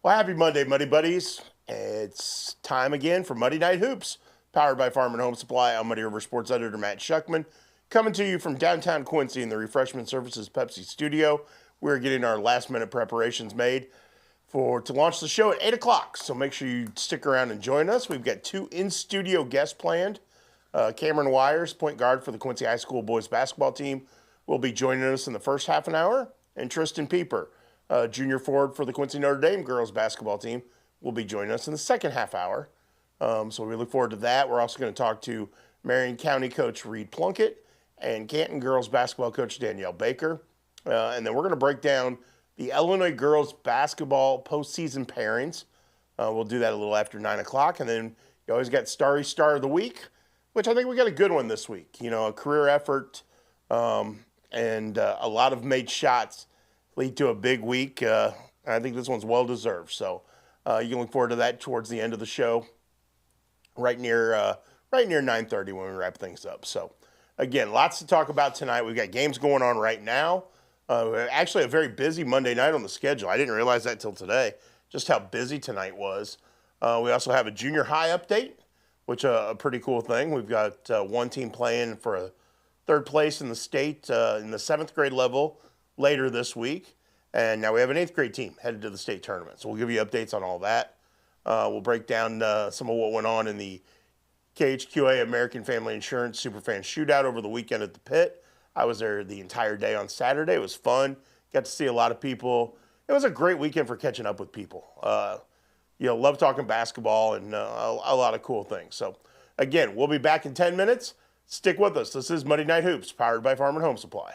Well, happy Monday, Muddy Buddies. It's time again for Muddy Night Hoops, powered by Farm and Home Supply. I'm Muddy River Sports Editor Matt Shuckman, coming to you from downtown Quincy in the Refreshment Services Pepsi studio. We're getting our last-minute preparations made to launch the show at 8 o'clock, so make sure you stick around and join us. We've got two in-studio guests planned. Cameron Wires, point guard for the Quincy High School boys basketball team, will be joining us in the first half an hour, and Tristan Peeper, junior forward for the Quincy Notre Dame girls basketball team, will be joining us in the second half hour. So we look forward to that. We're also going to talk to Marion County coach Reed Plunket and Canton girls basketball coach Danielle Baker. And then we're going to break down the Illinois girls basketball postseason pairings. We'll do that a little after 9 o'clock. And then you always got Starry Star of the Week, which I think we got a good one this week. You know, a career effort and a lot of made shots lead to a big week. I think this one's well-deserved. So you can look forward to that towards the end of the show, right near 9:30 when we wrap things up. So, again, lots to talk about tonight. We've got games going on right now. Actually, a very busy Monday night on the schedule. I didn't realize that till today, just how busy tonight was. We also have a junior high update, which a pretty cool thing. We've got one team playing for a third place in the state in the 7th grade level later this week. And now we have an 8th grade team headed to the state tournament. So we'll give you updates on all that. We'll break down some of what went on in the KHQA American Family Insurance Superfan Shootout over the weekend at the Pit. I was there the entire day on Saturday. It was fun. Got to see a lot of people. It was a great weekend for catching up with people. Love talking basketball and a lot of cool things. So, again, we'll be back in 10 minutes. Stick with us. This is Monday Night Hoops, powered by Farm and Home Supply.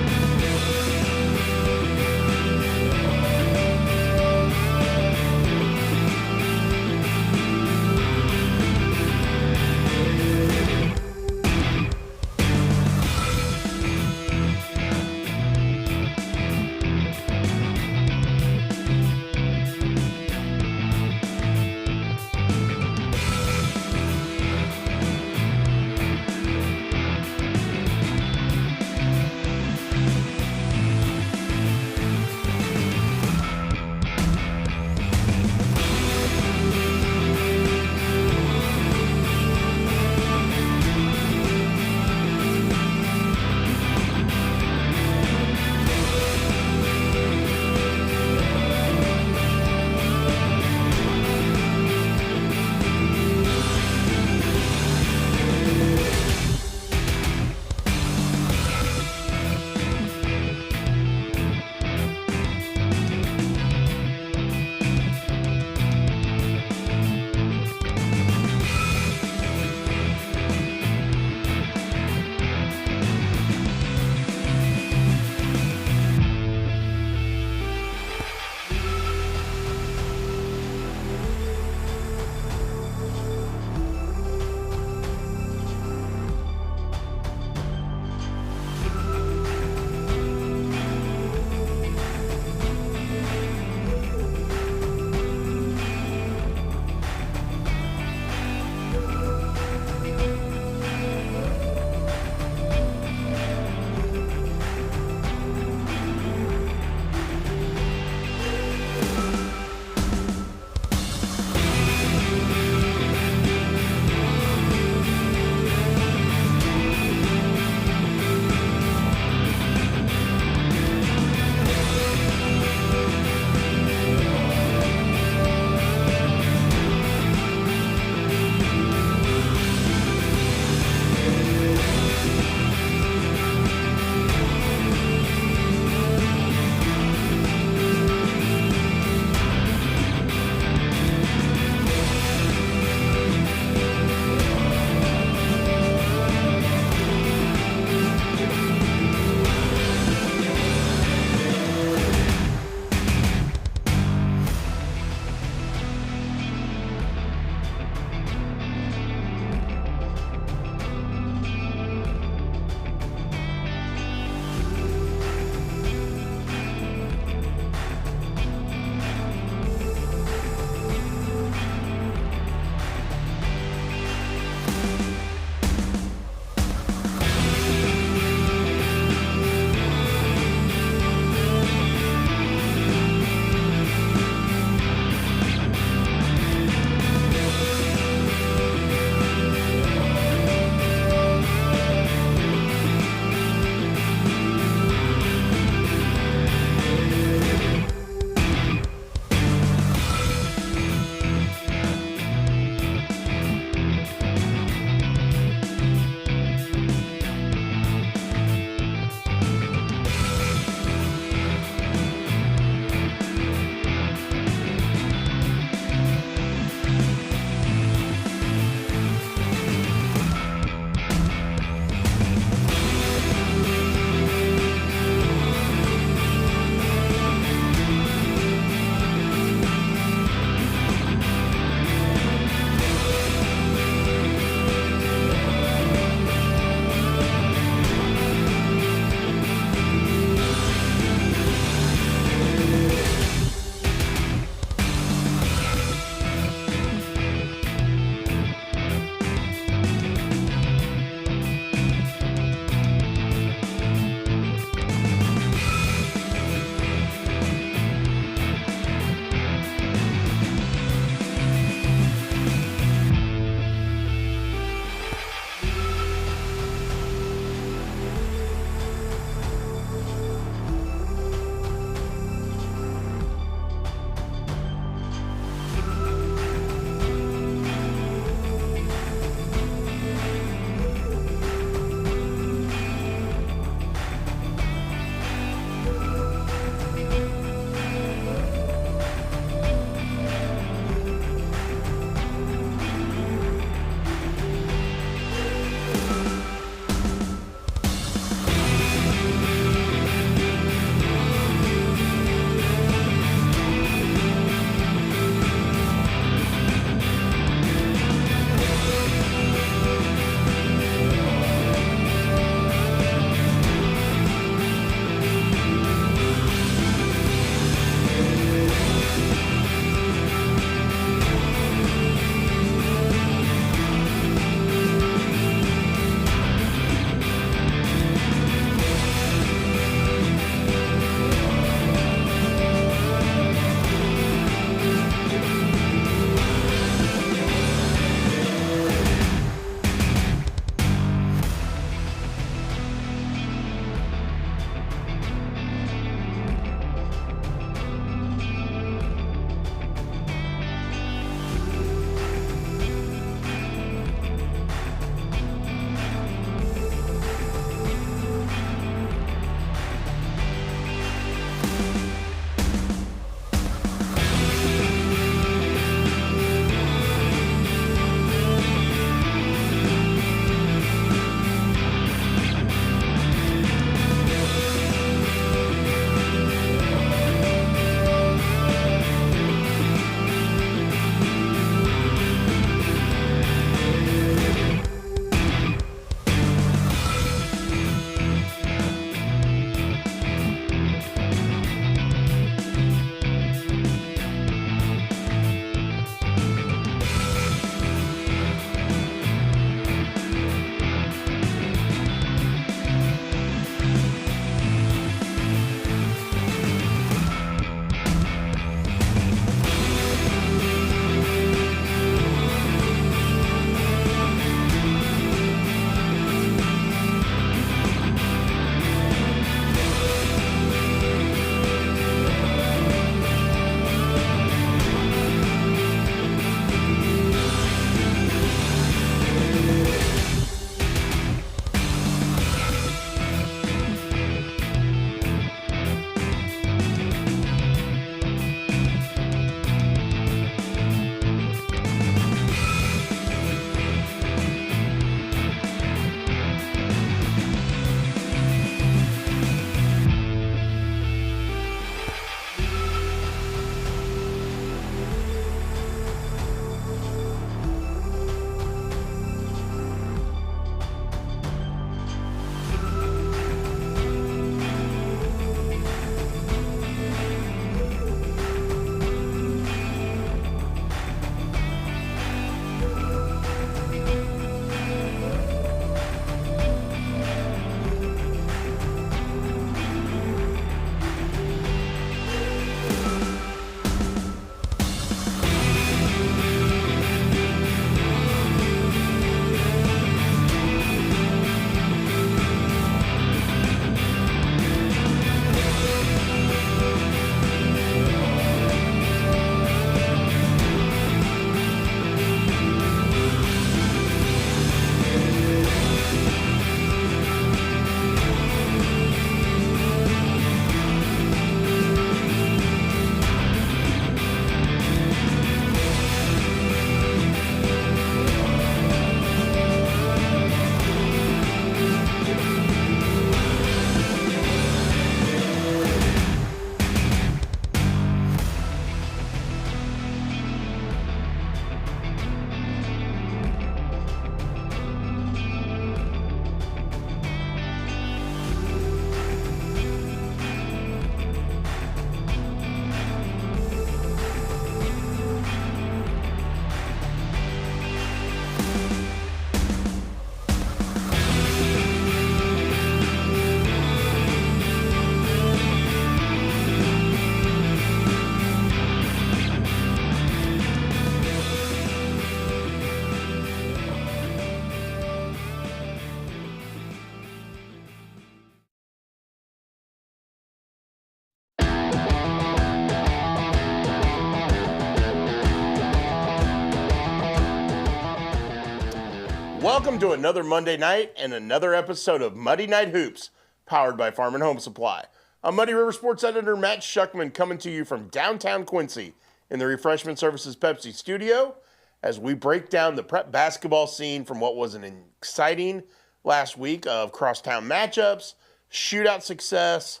Welcome to another Monday night and another episode of Muddy Night Hoops, powered by Farm and Home Supply. I'm Muddy River Sports Editor Matt Shuckman coming to you from downtown Quincy in the Refreshment Services Pepsi studio as we break down the prep basketball scene from what was an exciting last week of crosstown matchups, shootout success,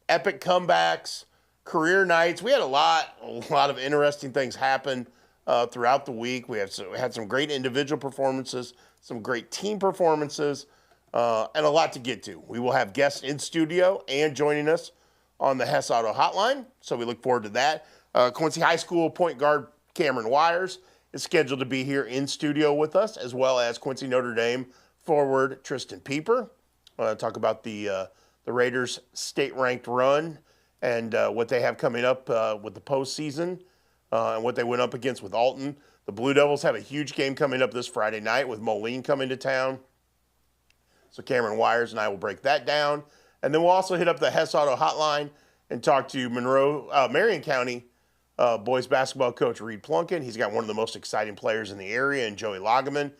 epic comebacks, career nights. We had a lot of interesting things happen throughout the week. We had some great individual performances, some great team performances, and a lot to get to. We will have guests in studio and joining us on the Hess Auto Hotline, so we look forward to that. Quincy High School point guard Cameron Wires is scheduled to be here in studio with us, as well as Quincy Notre Dame forward Tristan Peeper. Talk about the Raiders' state-ranked run and what they have coming up with the postseason and what they went up against with Alton. The Blue Devils have a huge game coming up this Friday night with Moline coming to town. So Cameron Wires and I will break that down. And then we'll also hit up the Hess Auto Hotline and talk to Marion County boys basketball coach Reed Plunket. He's got one of the most exciting players in the area, and Joey Lageman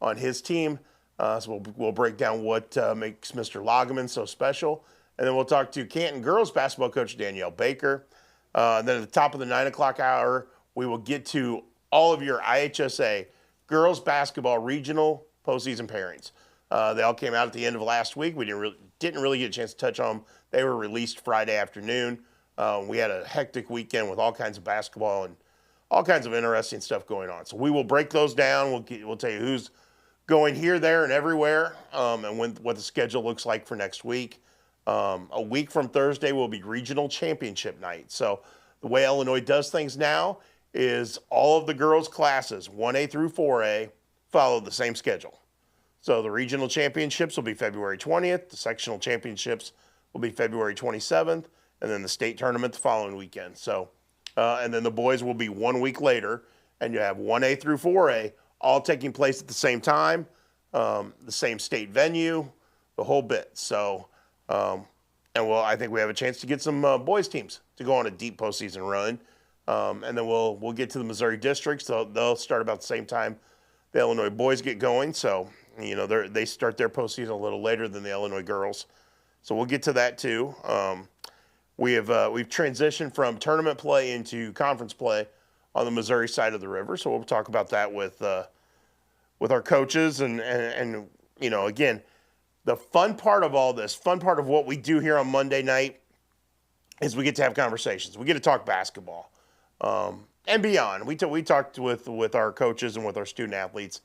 on his team. So we'll break down what makes Mr. Lageman so special. And then we'll talk to Canton girls basketball coach Danielle Baker. And then at the top of the 9 o'clock hour, we will get to all of your IHSA girls basketball regional postseason pairings. They all came out at the end of last week. We didn't really get a chance to touch on them. They were released Friday afternoon. We had a hectic weekend with all kinds of basketball and all kinds of interesting stuff going on. So we will break those down. We'll tell you who's going here, there, and everywhere, and what the schedule looks like for next week. A week from Thursday will be regional championship night. So the way Illinois does things now is all of the girls' classes, 1A through 4A, follow the same schedule. So the regional championships will be February 20th, the sectional championships will be February 27th, and then the state tournament the following weekend. So, and then the boys will be 1 week later, and you have 1A through 4A all taking place at the same time, the same state venue, the whole bit. So, I think we have a chance to get some boys teams to go on a deep postseason run, and then we'll get to the Missouri districts. So they'll start about the same time the Illinois boys get going. So they start their postseason a little later than the Illinois girls. So we'll get to that too. We've transitioned from tournament play into conference play on the Missouri side of the river. So we'll talk about that with our coaches and again, the fun part of all this, fun part of what we do here on Monday night is we get to have conversations. We get to talk basketball and beyond. We talked with our coaches and with our student athletes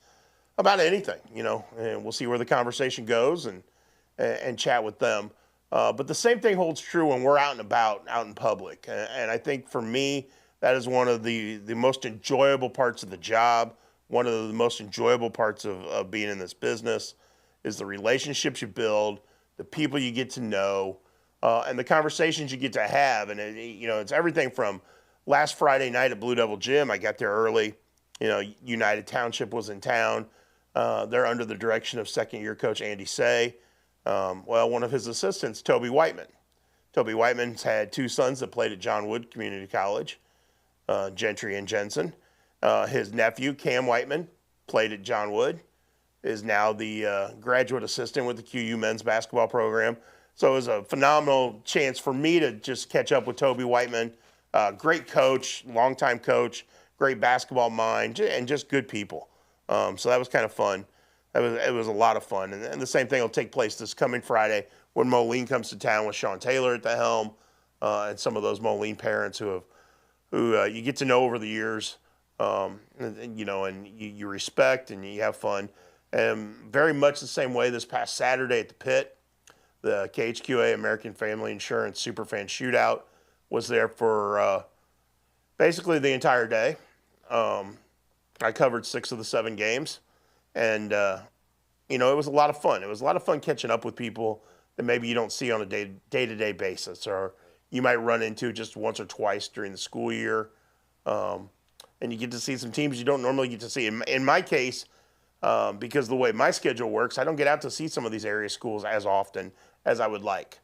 about anything, and we'll see where the conversation goes and chat with them. But the same thing holds true when we're out and about, out in public. And I think for me, that is one of the most enjoyable parts of the job, one of the most enjoyable parts of being in this business is the relationships you build, the people you get to know, and the conversations you get to have. And, it's everything from last Friday night at Blue Devil Gym. I got there early. United Township was in town. They're under the direction of second-year coach Andy Say. One of his assistants, Toby Whiteman. Toby Whiteman's had two sons that played at John Wood Community College, Gentry and Jensen. His nephew, Cam Whiteman, played at John Wood, is now the graduate assistant with the QU men's basketball program. So it was a phenomenal chance for me to just catch up with Toby Whiteman. Great coach, longtime coach, great basketball mind, and just good people. So that was kind of fun. It was a lot of fun. And the same thing will take place this coming Friday when Moline comes to town with Sean Taylor at the helm and some of those Moline parents who you get to know over the years, and you respect and you have fun. And very much the same way this past Saturday at the Pit, the KHQA American Family Insurance Superfan Shootout was there for basically the entire day. I covered 6 of the 7 games, and it was a lot of fun. It was a lot of fun catching up with people that maybe you don't see on a day-to-day basis, or you might run into just once or twice during the school year. And you get to see some teams you don't normally get to see. In my case, because of the way my schedule works, I don't get out to see some of these area schools as often as I would like.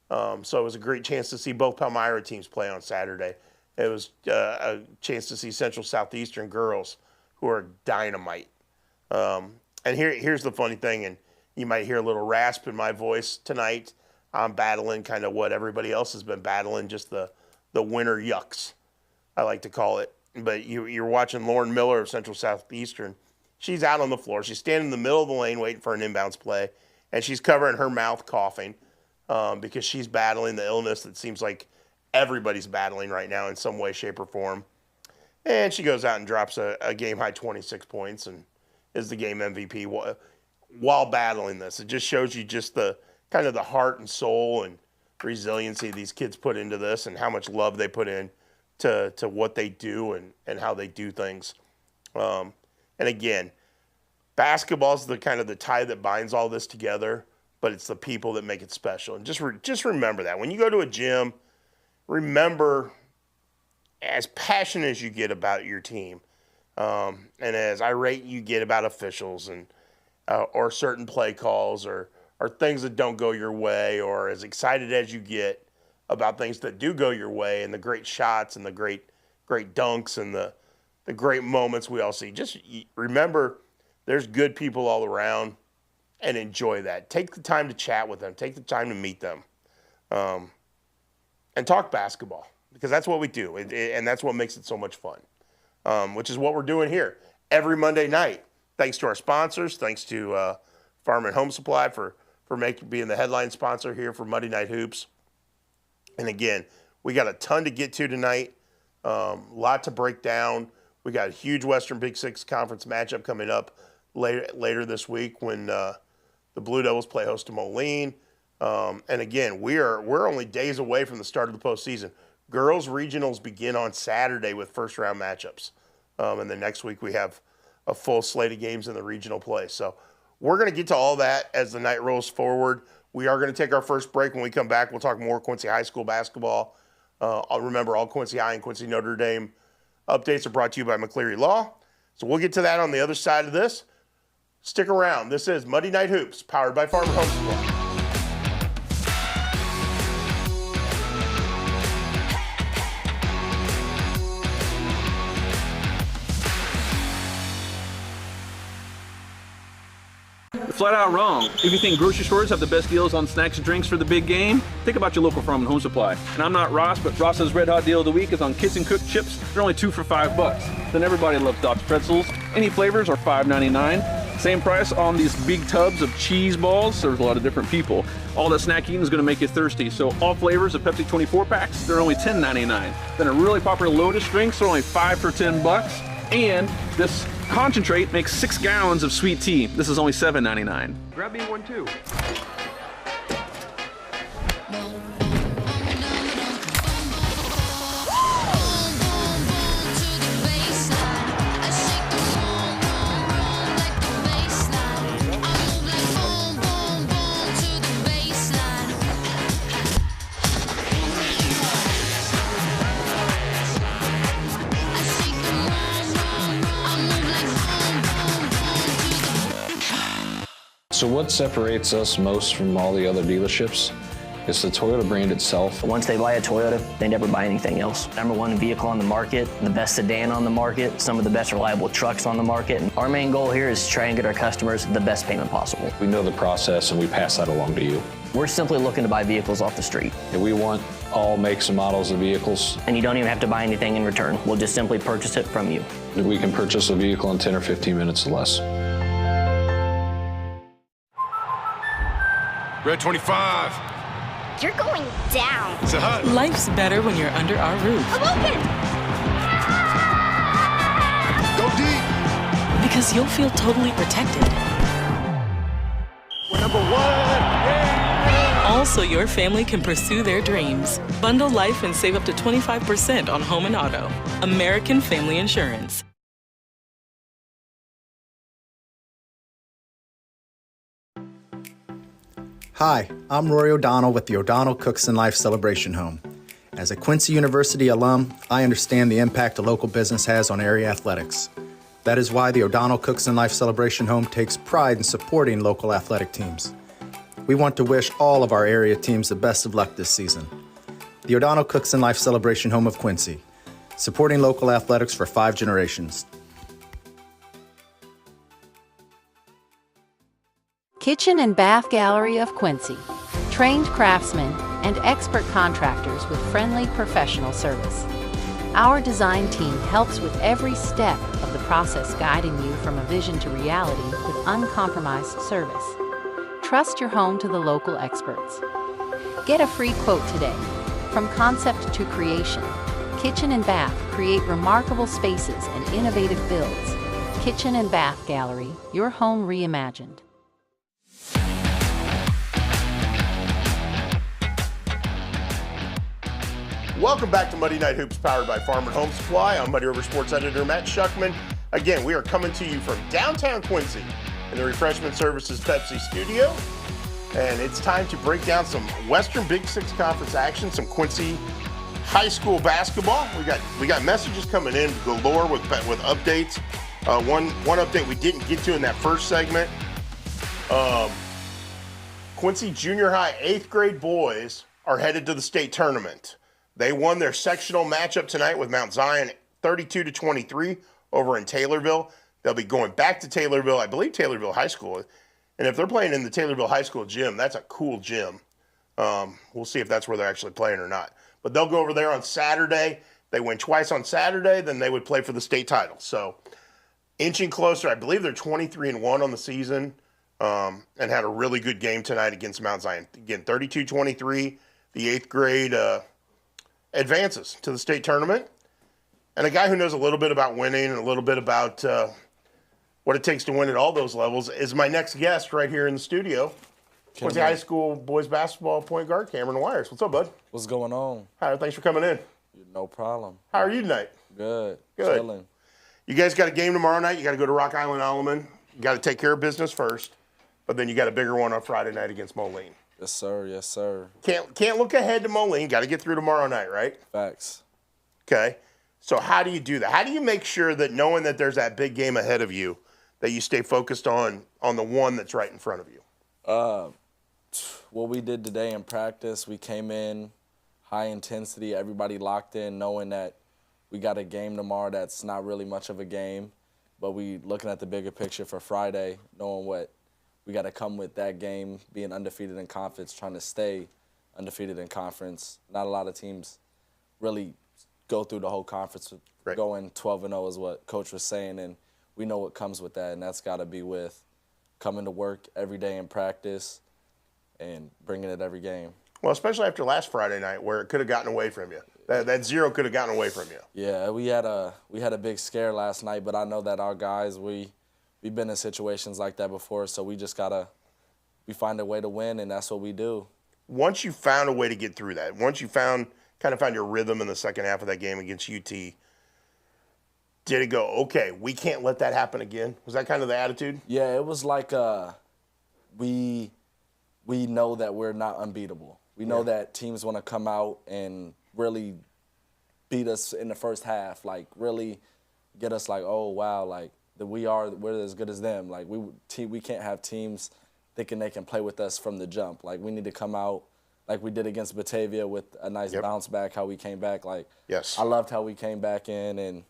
So it was a great chance to see both Palmyra teams play on Saturday. It was a chance to see Central Southeastern girls who are dynamite. And here's the funny thing, and you might hear a little rasp in my voice tonight. I'm battling kind of what everybody else has been battling, just the winter yucks, I like to call it. But you're watching Lauren Miller of Central Southeastern. She's out on the floor. She's standing in the middle of the lane waiting for an inbounds play, and she's covering her mouth coughing because she's battling the illness that seems like everybody's battling right now in some way, shape, or form. And she goes out and drops a game-high 26 points and is the game MVP while battling this. It just shows you just the kind of the heart and soul and resiliency these kids put into this and how much love they put in to what they do and how they do things. And again, basketball is the kind of the tie that binds all this together, but it's the people that make it special. And just remember that. When you go to a gym, remember, as passionate as you get about your team, and as irate you get about officials and or certain play calls or things that don't go your way, or as excited as you get about things that do go your way and the great shots and the great dunks and the great moments we all see, just remember there's good people all around and enjoy that. Take the time to chat with them. Take the time to meet them and talk basketball, because that's what we do, and that's what makes it so much fun, which is what we're doing here every Monday night. Thanks to our sponsors. Thanks to Farm and Home Supply for being the headline sponsor here for Monday Night Hoops. And again, we got a ton to get to tonight, lot to break down. We got a huge Western Big Six Conference matchup coming up later this week when the Blue Devils play host to Moline. And again, we're only days away from the start of the postseason. Girls regionals begin on Saturday with first round matchups. And then next week we have a full slate of games in the regional play. So we're going to get to all that as the night rolls forward. We are going to take our first break. When we come back, we'll talk more Quincy High School basketball. I'll remember all Quincy High and Quincy Notre Dame updates are brought to you by McCleary Law. So we'll get to that on the other side of this. Stick around. This is Monday Night Hoops, powered by Farm and Home Supply. Flat out wrong. If you think grocery stores have the best deals on snacks and drinks for the big game, think about your local Farm and Home Supply. And I'm not Ross, but Ross's Red Hot Deal of the Week is on Kitchen Cooked chips. They're only 2 for $5. Then everybody loves Dots pretzels. Any flavors are $5.99. Same price on these big tubs of cheese balls. There's a lot of different people. All that snack eating is going to make you thirsty. So all flavors of Pepsi 24 packs, they're only $10.99. Then a really popular Lotus drinks are only 5 for $10. And this concentrate makes 6 gallons of sweet tea. This is only $7.99. Grab me one too. So what separates us most from all the other dealerships is the Toyota brand itself. Once they buy a Toyota, they never buy anything else. Number one vehicle on the market, the best sedan on the market, some of the best reliable trucks on the market. And our main goal here is to try and get our customers the best payment possible. We know the process and we pass that along to you. We're simply looking to buy vehicles off the street. And we want all makes and models of vehicles. And you don't even have to buy anything in return. We'll just simply purchase it from you. We can purchase a vehicle in 10 or 15 minutes or less. Red 25. You're going down. It's a hut. Life's better when you're under our roof. I'm open. Go deep. Because you'll feel totally protected. We're number 1. Yeah. Also, your family can pursue their dreams. Bundle life and save up to 25% on home and auto. American Family Insurance. Hi, I'm Rory O'Donnell with the O'Donnell Cooks and Life Celebration Home. As a Quincy University alum, I understand the impact a local business has on area athletics. That is why the O'Donnell Cooks and Life Celebration Home takes pride in supporting local athletic teams. We want to wish all of our area teams the best of luck this season. The O'Donnell Cooks and Life Celebration Home of Quincy, supporting local athletics for 5 generations. Kitchen and Bath Gallery of Quincy. Trained craftsmen and expert contractors with friendly professional service. Our design team helps with every step of the process, guiding you from a vision to reality with uncompromised service. Trust your home to the local experts. Get a free quote today. From concept to creation, Kitchen and Bath create remarkable spaces and innovative builds. Kitchen and Bath Gallery, your home reimagined. Welcome back to Muddy Night Hoops, powered by Farm and Home Supply. I'm Muddy River Sports Editor Matt Shuckman. Again, we are coming to you from downtown Quincy in the Refreshment Services Pepsi studio. And it's time to break down some Western Big Six Conference action, some Quincy high school basketball. We got messages coming in galore with updates. One update we didn't get to in that first segment. Quincy Junior High 8th grade boys are headed to the state tournament. They won their sectional matchup tonight with Mount Zion 32-23 over in Taylorville. They'll be going back to Taylorville, I believe Taylorville High School. And if they're playing in the Taylorville High School gym, that's a cool gym. We'll see if that's where they're actually playing or not. But they'll go over there on Saturday. They win twice on Saturday, then they would play for the state title. So inching closer, I believe they're 23-1 on the season, and had a really good game tonight against Mount Zion. Again, 32-23, the 8th grade advances to the state tournament. And a guy who knows a little bit about winning and a little bit about what it takes to win at all those levels is my next guest right here in the studio. Quincy High School boys basketball point guard, Cameron Wires. What's up, bud? What's going on? Hi, thanks for coming in. No problem. How are you tonight? Good. Good. Chilling. You guys got a game tomorrow night. You got to go to Rock Island Alleman. You got to take care of business first, but then you got a bigger one on Friday night against Moline. Yes, sir. Yes, sir. Can't look ahead to Moline. Got to get through tomorrow night, right? Facts. Okay. So how do you do that? How do you make sure that knowing that there's that big game ahead of you, that you stay focused on the one that's right in front of you? What we did today in practice, we came in high intensity, everybody locked in, knowing that we got a game tomorrow that's not really much of a game, but we looking at the bigger picture for Friday, knowing what we got to come with that game, being undefeated in conference, trying to stay undefeated in conference. Not a lot of teams really go through the whole conference going 12-0 is what Coach was saying, and we know what comes with that, and that's got to be with coming to work every day in practice and bringing it every game. Well, especially after last Friday night where it could have gotten away from you. That zero could have gotten away from you. Yeah, we had a big scare last night, but I know that our guys, we've been in situations like that before, so we just we find a way to win, and that's what we do. Once you found a way to get through that, once you found your rhythm in the second half of that game against UT, did it go, okay, we can't let that happen again? Was that kind of the attitude? Yeah, it was like we know that we're not unbeatable. We know that teams want to come out and really beat us in the first half, like really get us like, oh, wow, like we're as good as them. Like we can't have teams thinking they can play with us from the jump. Like we need to come out like we did against Batavia with a nice bounce back, how we came back. Like yes. I loved how we came back in and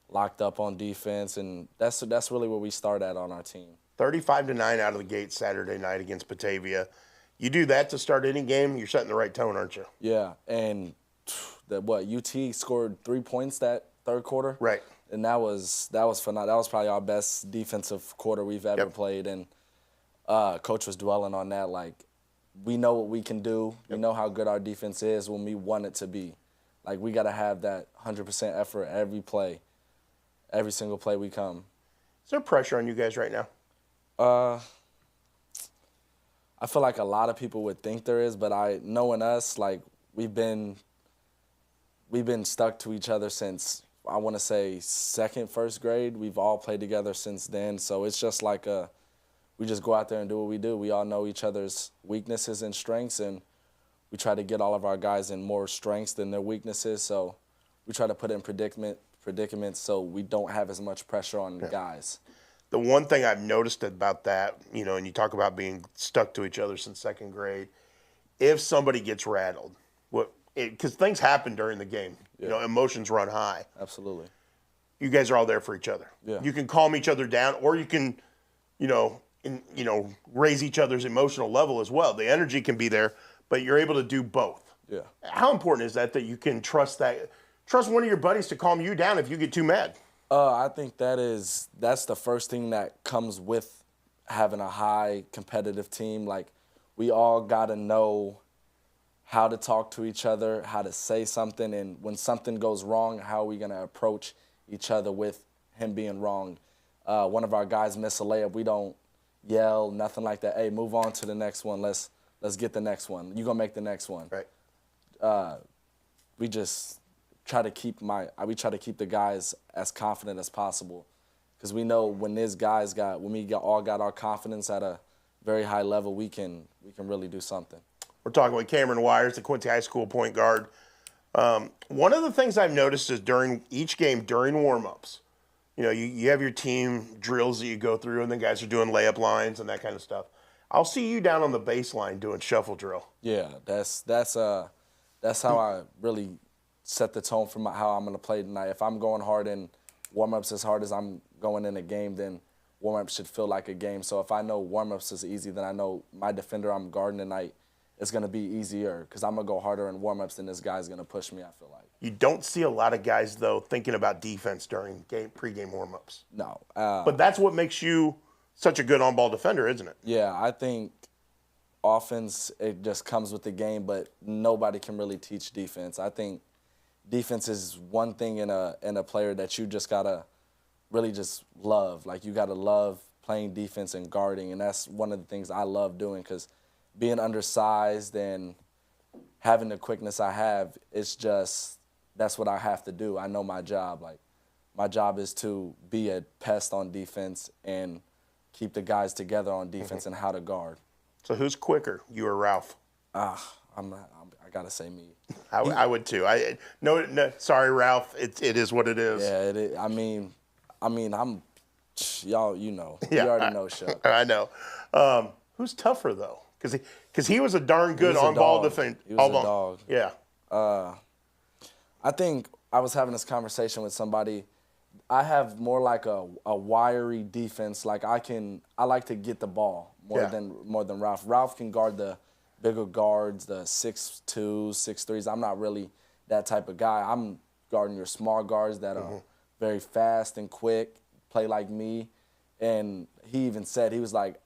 locked up on defense, and that's really where we start at on our team. 35-9 out of the gate Saturday night against Batavia. You do that to start any game, you're setting the right tone, aren't you? Yeah, and UT scored 3 points that third quarter. Right. And that was phenomenal. That was probably our best defensive quarter we've ever played, and Coach was dwelling on that. Like, we know what we can do. We know how good our defense is when we want it to be. Like, we got to have that 100% effort every play, every single play we come. Is there pressure on you guys right now? I feel like a lot of people would think there is, but knowing us, like we've been stuck to each other since I want to say first grade. We've all played together since then, so it's just like we just go out there and do what we do. We all know each other's weaknesses and strengths, and we try to get all of our guys in more strengths than their weaknesses. So we try to put in predicaments so we don't have as much pressure on guys. The one thing I've noticed about that, and you talk about being stuck to each other since second grade, if somebody gets rattled, because things happen during the game, emotions run high. Absolutely. You guys are all there for each other. Yeah. You can calm each other down, or you can, raise each other's emotional level as well. The energy can be there, but you're able to do both. Yeah. How important is that you can trust one of your buddies to calm you down if you get too mad? I think that's the first thing that comes with having a high competitive team. Like, we all got to know how to talk to each other, how to say something, and when something goes wrong, how are we going to approach each other with him being wrong. One of our guys miss a layup, we don't yell, nothing like that. Hey, move on to the next one. Let's get the next one. You're going to make the next one. Right. We just try to keep the guys as confident as possible, because we know when we all got our confidence at a very high level, we can really do something. We're talking with Cameron Wires, the Quincy High School point guard. One of the things I've noticed is during each game, during warm-ups, you have your team drills that you go through, and then guys are doing layup lines and that kind of stuff. I'll see you down on the baseline doing shuffle drill. Yeah, that's how I really set the tone for how I'm going to play tonight. If I'm going hard in warm-ups as hard as I'm going in a game, then warm-ups should feel like a game. So if I know warm-ups is easy, then I know my defender I'm guarding tonight is going to be easier, because I'm going to go harder in warm-ups than this guy's going to push me, I feel like. You don't see a lot of guys, though, thinking about defense during pregame warm-ups. No. But that's what makes you such a good on-ball defender, isn't it? Yeah, I think offense, it just comes with the game, but nobody can really teach defense. I think defense is one thing in a player that you just got to really just love. Like, you got to love playing defense and guarding, and that's one of the things I love doing, because being undersized and having the quickness I have, that's what I have to do. I know my job. Like, my job is to be a pest on defense and keep the guys together on defense and how to guard. So who's quicker, you or Ralph? I gotta say me. I would too. No, sorry, Ralph. It is what it is. Yeah, it is. I mean, I'm y'all. You know, Yeah, you already know, Chuck. I know. Who's tougher though? Because he was a darn good on-ball defender. He was a dog. Yeah. I think I was having this conversation with somebody. I have more like a wiry defense. Like, I like to get the ball more than Ralph. Ralph can guard the bigger guards, the 6'2", 6'3s. I'm not really that type of guy. I'm guarding your small guards that are very fast and quick, play like me. And he even said, he was like,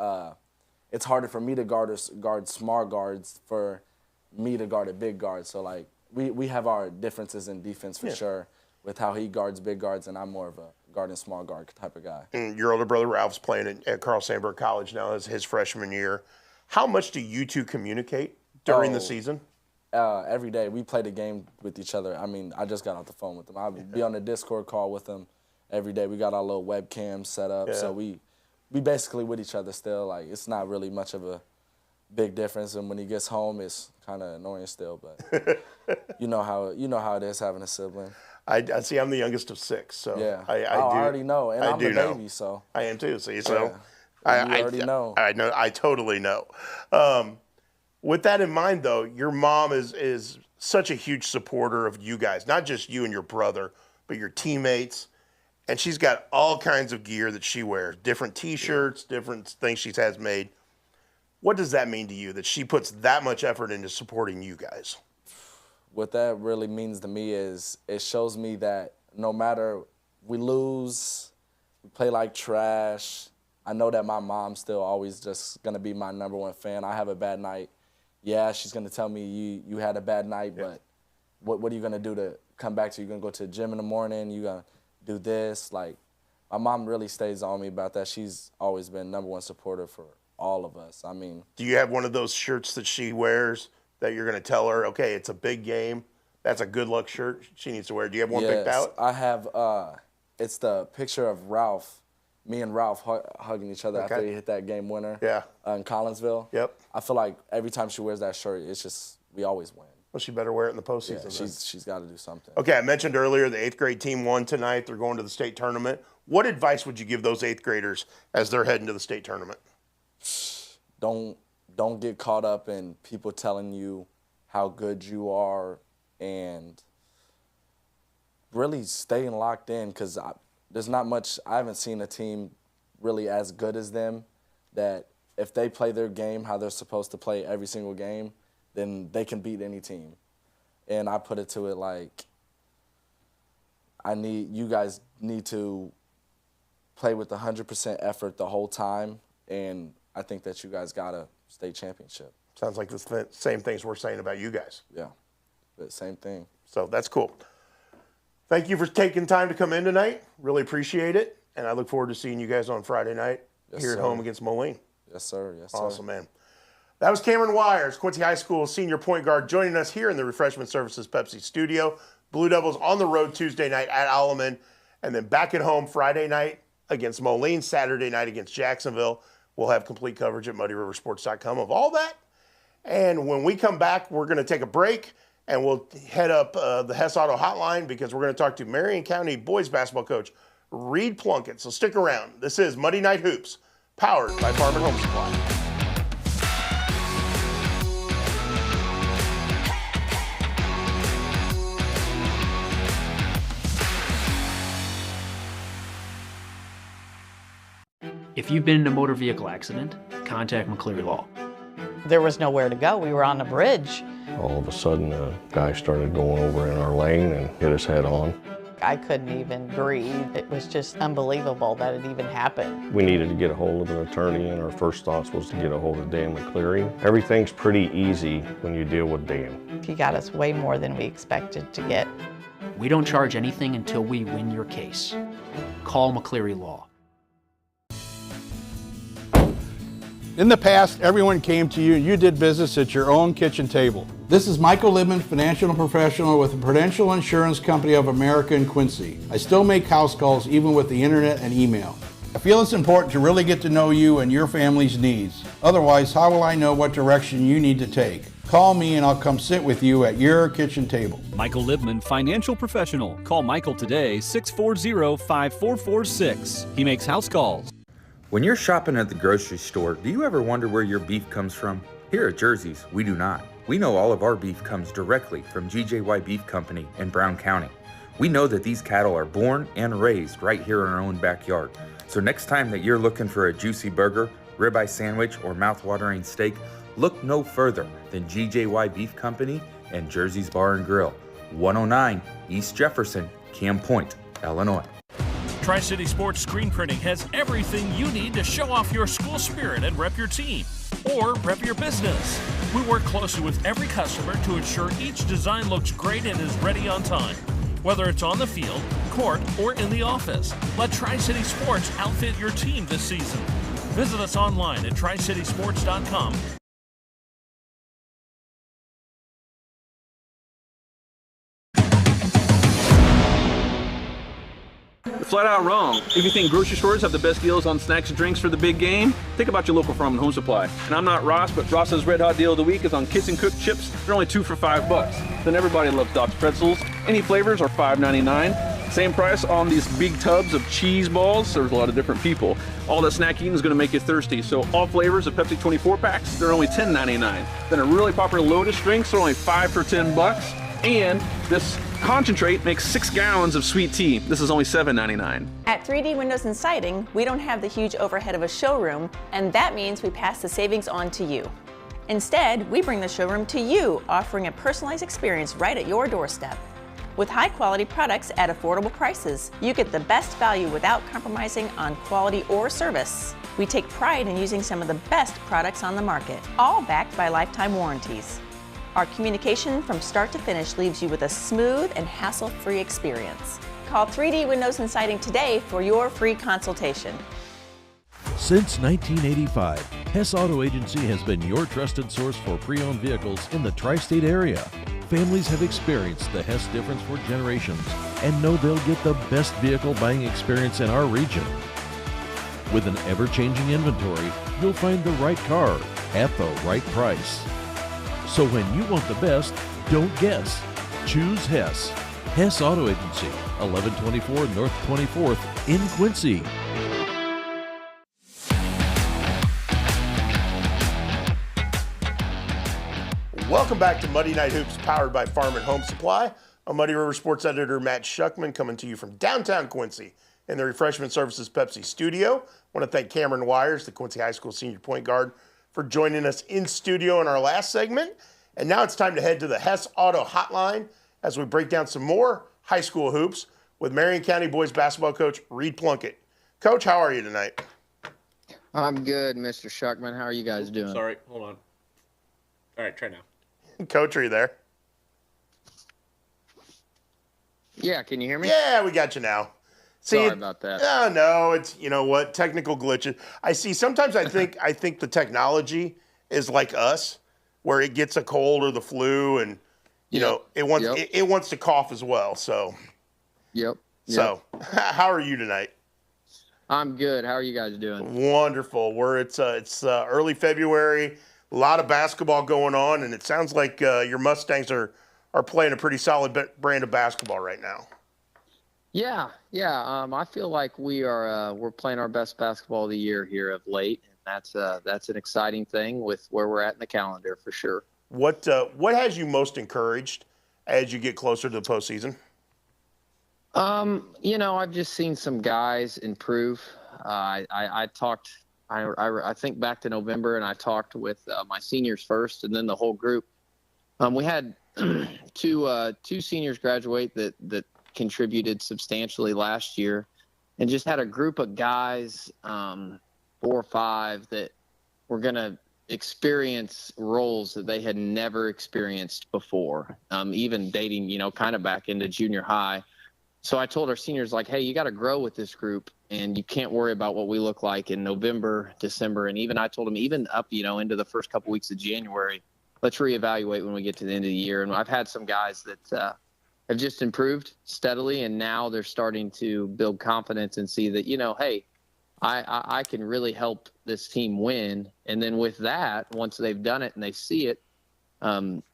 it's harder for me to guard small guards for me to guard a big guard. So, like, we have our differences in defense for sure, with how he guards big guards, and I'm more of a guarding small guard type of guy. And your older brother Ralph's playing at Carl Sandburg College now as his freshman year. How much do you two communicate during the season? Every day. We play the game with each other. I mean, I just got off the phone with him. I'll be on the Discord call with him every day. We got our little webcam set up, so we basically with each other still. Like, it's not really much of a big difference, and when he gets home, it's kind of annoying still. But you know how it is having a sibling. I see. I'm the youngest of 6, so yeah. I already know, and I'm the baby, so I am too. See, so you already know. I know. I totally know. With that in mind, though, your mom is such a huge supporter of you guys, not just you and your brother, but your teammates. And she's got all kinds of gear that she wears, different T-shirts, different things she has made. What does that mean to you, that she puts that much effort into supporting you guys? What that really means to me is it shows me that no matter we lose, we play like trash, I know that my mom's still always just going to be my number one fan. I have a bad night. Yeah, she's going to tell me you had a bad night, but what are you going to do to come back to? You're going to go to the gym in the morning? You're going to do this? Like, my mom really stays on me about that. She's always been number one supporter for all of us. I mean, do you have one of those shirts that she wears that you're going to tell her, okay, it's a big game, that's a good luck shirt she needs to wear? Do you have one picked out? I have. It's the picture of Ralph, me and Ralph hugging each other after he hit that game winner in Collinsville. Yep. I feel like every time she wears that shirt, it's just, we always win. Well, she better wear it in the postseason. Yeah, she's got to do something. Okay, I mentioned earlier the 8th grade team won tonight. They're going to the state tournament. What advice would you give those 8th graders as they're heading to the state tournament? Don't get caught up in people telling you how good you are, and really staying locked in, because there's not much. I haven't seen a team really as good as them that if they play their game how they're supposed to play every single game, then they can beat any team. And I put it to it like, you guys need to play with 100% effort the whole time, and I think that you guys got a state championship. Sounds like the same things we're saying about you guys. Yeah, the same thing. So that's cool. Thank you for taking time to come in tonight. Really appreciate it. And I look forward to seeing you guys on Friday night here at home against Moline. Yes, sir. Yes, sir. Awesome, man. That was Cameron Wires, Quincy High School senior point guard, joining us here in the Refreshment Services Pepsi studio. Blue Devils on the road Tuesday night at Alleman, and then back at home Friday night against Moline, Saturday night against Jacksonville. We'll have complete coverage at muddyriversports.com of all that. And when we come back, we're going to take a break, and we'll head up the Hess Auto Hotline because we're going to talk to Marion County boys basketball coach Reed Plunket. So stick around. This is Muddy Night Hoops, powered by Farm and Home Supply. If you've been in a motor vehicle accident, contact McCleary Law. There was nowhere to go. We were on a bridge. All of a sudden, a guy started going over in our lane and hit us head on. I couldn't even breathe. It was just unbelievable that it even happened. We needed to get a hold of an attorney, and our first thoughts was to get a hold of Dan McCleary. Everything's pretty easy when you deal with Dan. He got us way more than we expected to get. We don't charge anything until we win your case. Call McCleary Law. In the past, everyone came to you and you did business at your own kitchen table. This is Michael Libman, financial and professional with the Prudential Insurance Company of America in Quincy. I still make house calls even with the internet and email. I feel it's important to really get to know you and your family's needs. Otherwise, how will I know what direction you need to take? Call me and I'll come sit with you at your kitchen table. Michael Libman, financial professional. Call Michael today, 640-5446. He makes house calls. When you're shopping at the grocery store, do you ever wonder where your beef comes from? Here at Jersey's, we do not. We know all of our beef comes directly from GJY Beef Company in Brown County. We know that these cattle are born and raised right here in our own backyard. So next time that you're looking for a juicy burger, ribeye sandwich, or mouth-watering steak, look no further than GJY Beef Company and Jersey's Bar and Grill, 109 East Jefferson, Camp Point, Illinois. Tri-City Sports Screen Printing has everything you need to show off your school spirit and rep your team, or rep your business. We work closely with every customer to ensure each design looks great and is ready on time. Whether it's on the field, court, or in the office, let Tri-City Sports outfit your team this season. Visit us online at tricitysports.com. You're flat out wrong. If you think grocery stores have the best deals on snacks and drinks for the big game, think about your local Farm and Home Supply. And I'm not Ross, but Ross's Red Hot Deal of the Week is on Kiss and Cook chips. They're only 2 for $5. Then everybody loves Doc's pretzels. Any flavors are $5.99. Same price on these big tubs of cheese balls. There's a lot of different people. All that snack eating is going to make you thirsty. So all flavors of Pepsi 24 packs, they're only $10.99. Then a really popular Lotus drinks are only 5 for $10. And this concentrate makes 6 gallons of sweet tea. This is only $7.99. At 3D Windows and Siding, we don't have the huge overhead of a showroom, and that means we pass the savings on to you. Instead, we bring the showroom to you, offering a personalized experience right at your doorstep. With high-quality products at affordable prices, you get the best value without compromising on quality or service. We take pride in using some of the best products on the market, all backed by lifetime warranties. Our communication from start to finish leaves you with a smooth and hassle-free experience. Call 3D Windows and Siding today for your free consultation. Since 1985, Hess Auto Agency has been your trusted source for pre-owned vehicles in the tri-state area. Families have experienced the Hess difference for generations and know they'll get the best vehicle buying experience in our region. With an ever-changing inventory, you'll find the right car at the right price. So when you want the best, don't guess. Choose Hess. Hess Auto Agency, 1124 North 24th in Quincy. Welcome back to Muddy Night Hoops, powered by Farm and Home Supply. I'm Muddy River Sports Editor Matt Shuckman, coming to you from downtown Quincy in the Refreshment Services Pepsi studio. I want to thank Cameron Wires, the Quincy High School senior point guard, for joining us in studio in our last segment. And now it's time to head to the Hess Auto Hotline as we break down some more high school hoops with Marion County boys basketball coach Reed Plunket. Coach, how are you tonight? I'm good, Mr. Shuckman. How are you guys doing? Sorry, hold on. All right, try now. Coach, are you there? Yeah, can you hear me? Yeah, we got you now. Sorry about that. No, it's, you know what, technical glitches. I see, sometimes I think the technology is like us, where it gets a cold or the flu and, you know, it wants to cough as well, so. Yep. So, how are you tonight? I'm good. How are you guys doing? Wonderful. It's early February, a lot of basketball going on, and it sounds like your Mustangs are playing a pretty solid brand of basketball right now. Yeah. I feel like we're playing our best basketball of the year here of late, and that's an exciting thing with where we're at in the calendar for sure. What has you most encouraged as you get closer to the postseason? I've just seen some guys improve. I think back to November, and I talked with my seniors first, and then the whole group. We had two seniors graduate that contributed substantially last year, and just had a group of guys, 4 or 5, that were going to experience roles that they had never experienced before, even dating, kind of back into junior high. So I told our seniors, like, hey, you got to grow with this group, and you can't worry about what we look like in November, December. And even I told them, even up, into the first couple weeks of January, let's reevaluate when we get to the end of the year. And I've had some guys that have just improved steadily, and now they're starting to build confidence and see that, hey, I can really help this team win. And then with that, once they've done it and they see it,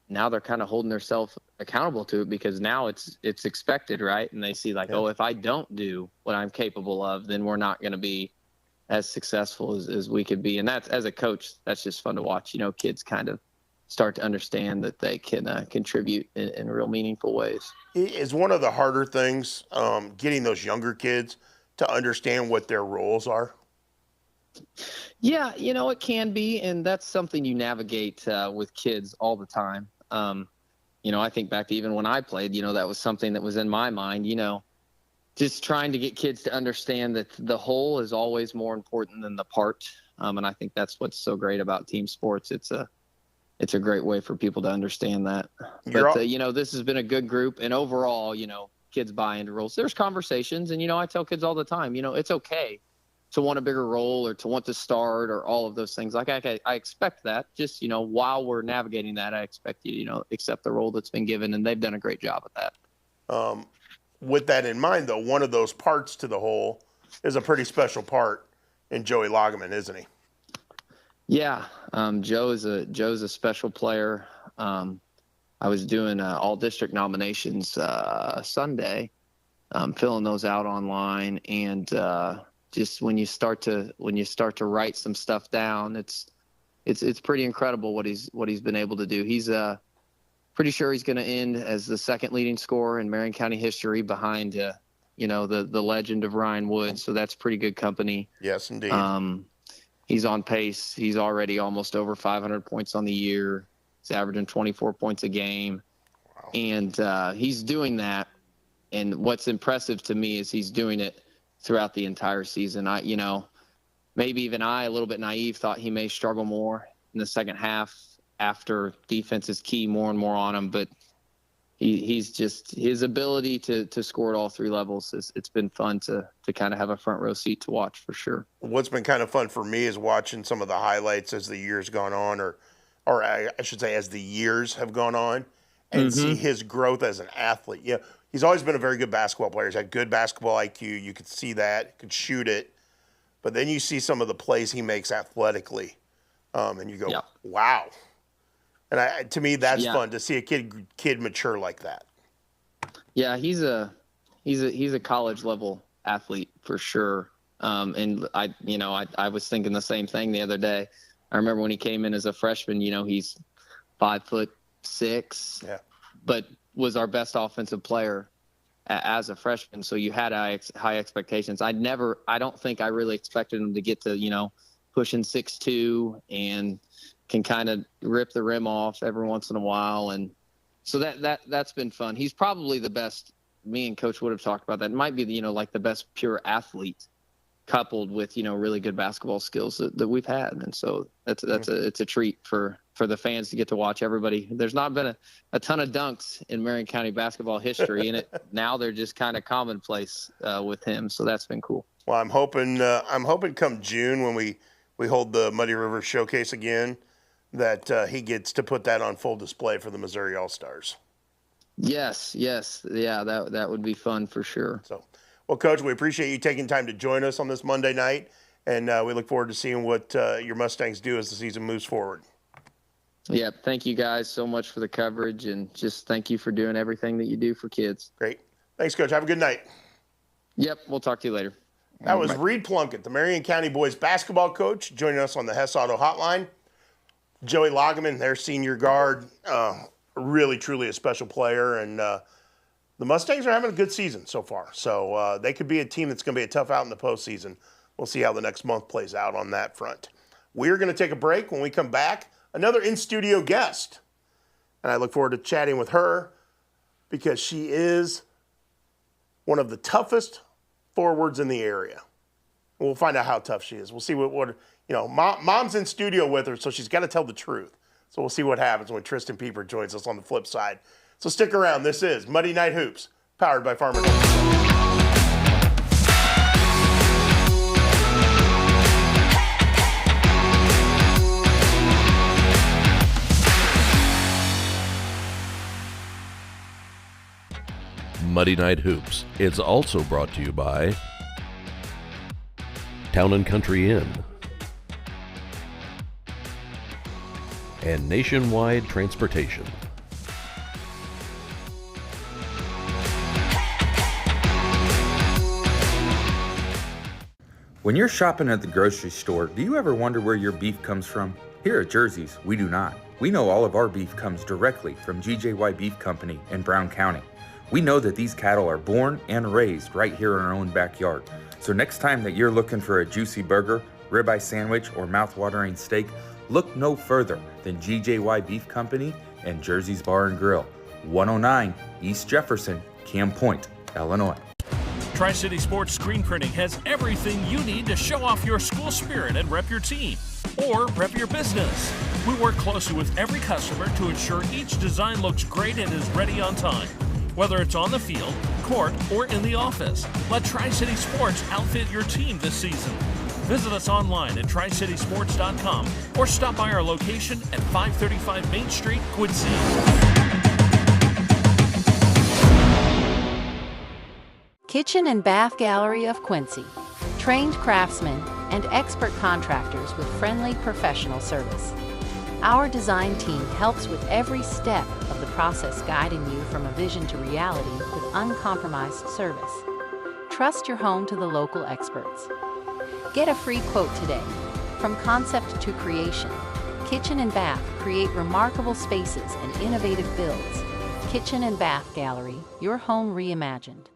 now they're kind of holding themselves accountable to it, because now it's expected, right? And they see like, oh, if I don't do what I'm capable of, then we're not going to be as successful as we could be. And that's, as a coach, that's just fun to watch. Kids kind of start to understand that they can contribute in real meaningful ways. Is one of the harder things getting those younger kids to understand what their roles are? Yeah, it can be, and that's something you navigate with kids all the time. I think back to even when I played, that was something that was in my mind, just trying to get kids to understand that the whole is always more important than the part. And I think that's what's so great about team sports. It's a great way for people to understand that. But, this has been a good group, and overall, kids buy into roles. There's conversations, and, I tell kids all the time, it's okay to want a bigger role or to want to start or all of those things. Like, I expect that. Just, while we're navigating that, I expect you to, accept the role that's been given, and they've done a great job at that. With that in mind, though, one of those parts to the whole is a pretty special part in Joey Lageman, isn't he? Yeah, Joe's a special player. I was doing all district nominations Sunday, filling those out online, and just when you start to write some stuff down, it's pretty incredible what he's been able to do. He's pretty sure he's going to end as the second leading scorer in Marion County history, behind the legend of Ryan Wood. So that's pretty good company. Yes, indeed. He's on pace. He's already almost over 500 points on the year. He's averaging 24 points a game. Wow. And he's doing that. And what's impressive to me is he's doing it throughout the entire season. Maybe even a little bit naive, thought he may struggle more in the second half after defense is key more and more on him. But he's just, his ability to score at all 3 levels, it's been fun to kind of have a front row seat to watch for sure. What's been kind of fun for me is watching some of the highlights as the year's gone on, or I should say as the years have gone on, and see his growth as an athlete. Yeah, he's always been a very good basketball player. He's had good basketball IQ. You could see that, could shoot it. But then you see some of the plays he makes athletically, and you go, wow. And to me, that's fun to see a kid mature like that. Yeah, he's a college level athlete for sure. And I was thinking the same thing the other day. I remember when he came in as a freshman, he's 5'6", but was our best offensive player as a freshman, so you had high expectations. I don't think I really expected him to get to, pushing 6'2" and can kind of rip the rim off every once in a while. And so that's been fun. He's probably the best. Me and Coach would have talked about that. It might be, like the best pure athlete coupled with, really good basketball skills that we've had. And so it's a treat for the fans to get to watch everybody. There's not been a ton of dunks in Marion County basketball history, and now they're just kind of commonplace with him. So that's been cool. Well, I'm hoping come June when we hold the Muddy River Showcase again, that he gets to put that on full display for the Missouri All-Stars. Yes. Yeah, that would be fun for sure. So, well, Coach, we appreciate you taking time to join us on this Monday night, and we look forward to seeing what your Mustangs do as the season moves forward. Yeah, thank you guys so much for the coverage, and just thank you for doing everything that you do for kids. Great. Thanks, Coach. Have a good night. Yep, we'll talk to you later. That was Reed Plunket, the Marion County boys basketball coach, joining us on the Hess Auto Hotline. Joey Lageman, their senior guard, really, truly a special player, and the Mustangs are having a good season so far. So they could be a team that's going to be a tough out in the postseason. We'll see how the next month plays out on that front. We're going to take a break. When we come back, another in-studio guest. And I look forward to chatting with her because she is one of the toughest forwards in the area. We'll find out how tough she is. We'll see what Mom's in studio with her, so she's got to tell the truth. So we'll see what happens when Tristan Peeper joins us on the flip side. So stick around. This is Muddy Night Hoops, powered by Farmer Home. Muddy Night Hoops. It's also brought to you by Town & Country Inn and Nationwide Transportation. When you're shopping at the grocery store, do you ever wonder where your beef comes from? Here at Jersey's, we do not. We know all of our beef comes directly from GJY Beef Company in Brown County. We know that these cattle are born and raised right here in our own backyard. So next time that you're looking for a juicy burger, ribeye sandwich, or mouth-watering steak, look no further than GJY Beef Company and Jersey's Bar and Grill, 109 East Jefferson, Camp Point, Illinois. Tri-City Sports Screen Printing has everything you need to show off your school spirit and rep your team, or rep your business. We work closely with every customer to ensure each design looks great and is ready on time. Whether it's on the field, court, or in the office, let Tri-City Sports outfit your team this season. Visit us online at tricitysports.com or stop by our location at 535 Main Street, Quincy. Kitchen and Bath Gallery of Quincy. Trained craftsmen and expert contractors with friendly professional service. Our design team helps with every step of the process, guiding you from a vision to reality with uncompromised service. Trust your home to the local experts. Get a free quote today. From concept to creation, Kitchen and Bath create remarkable spaces and innovative builds. Kitchen and Bath Gallery, your home reimagined.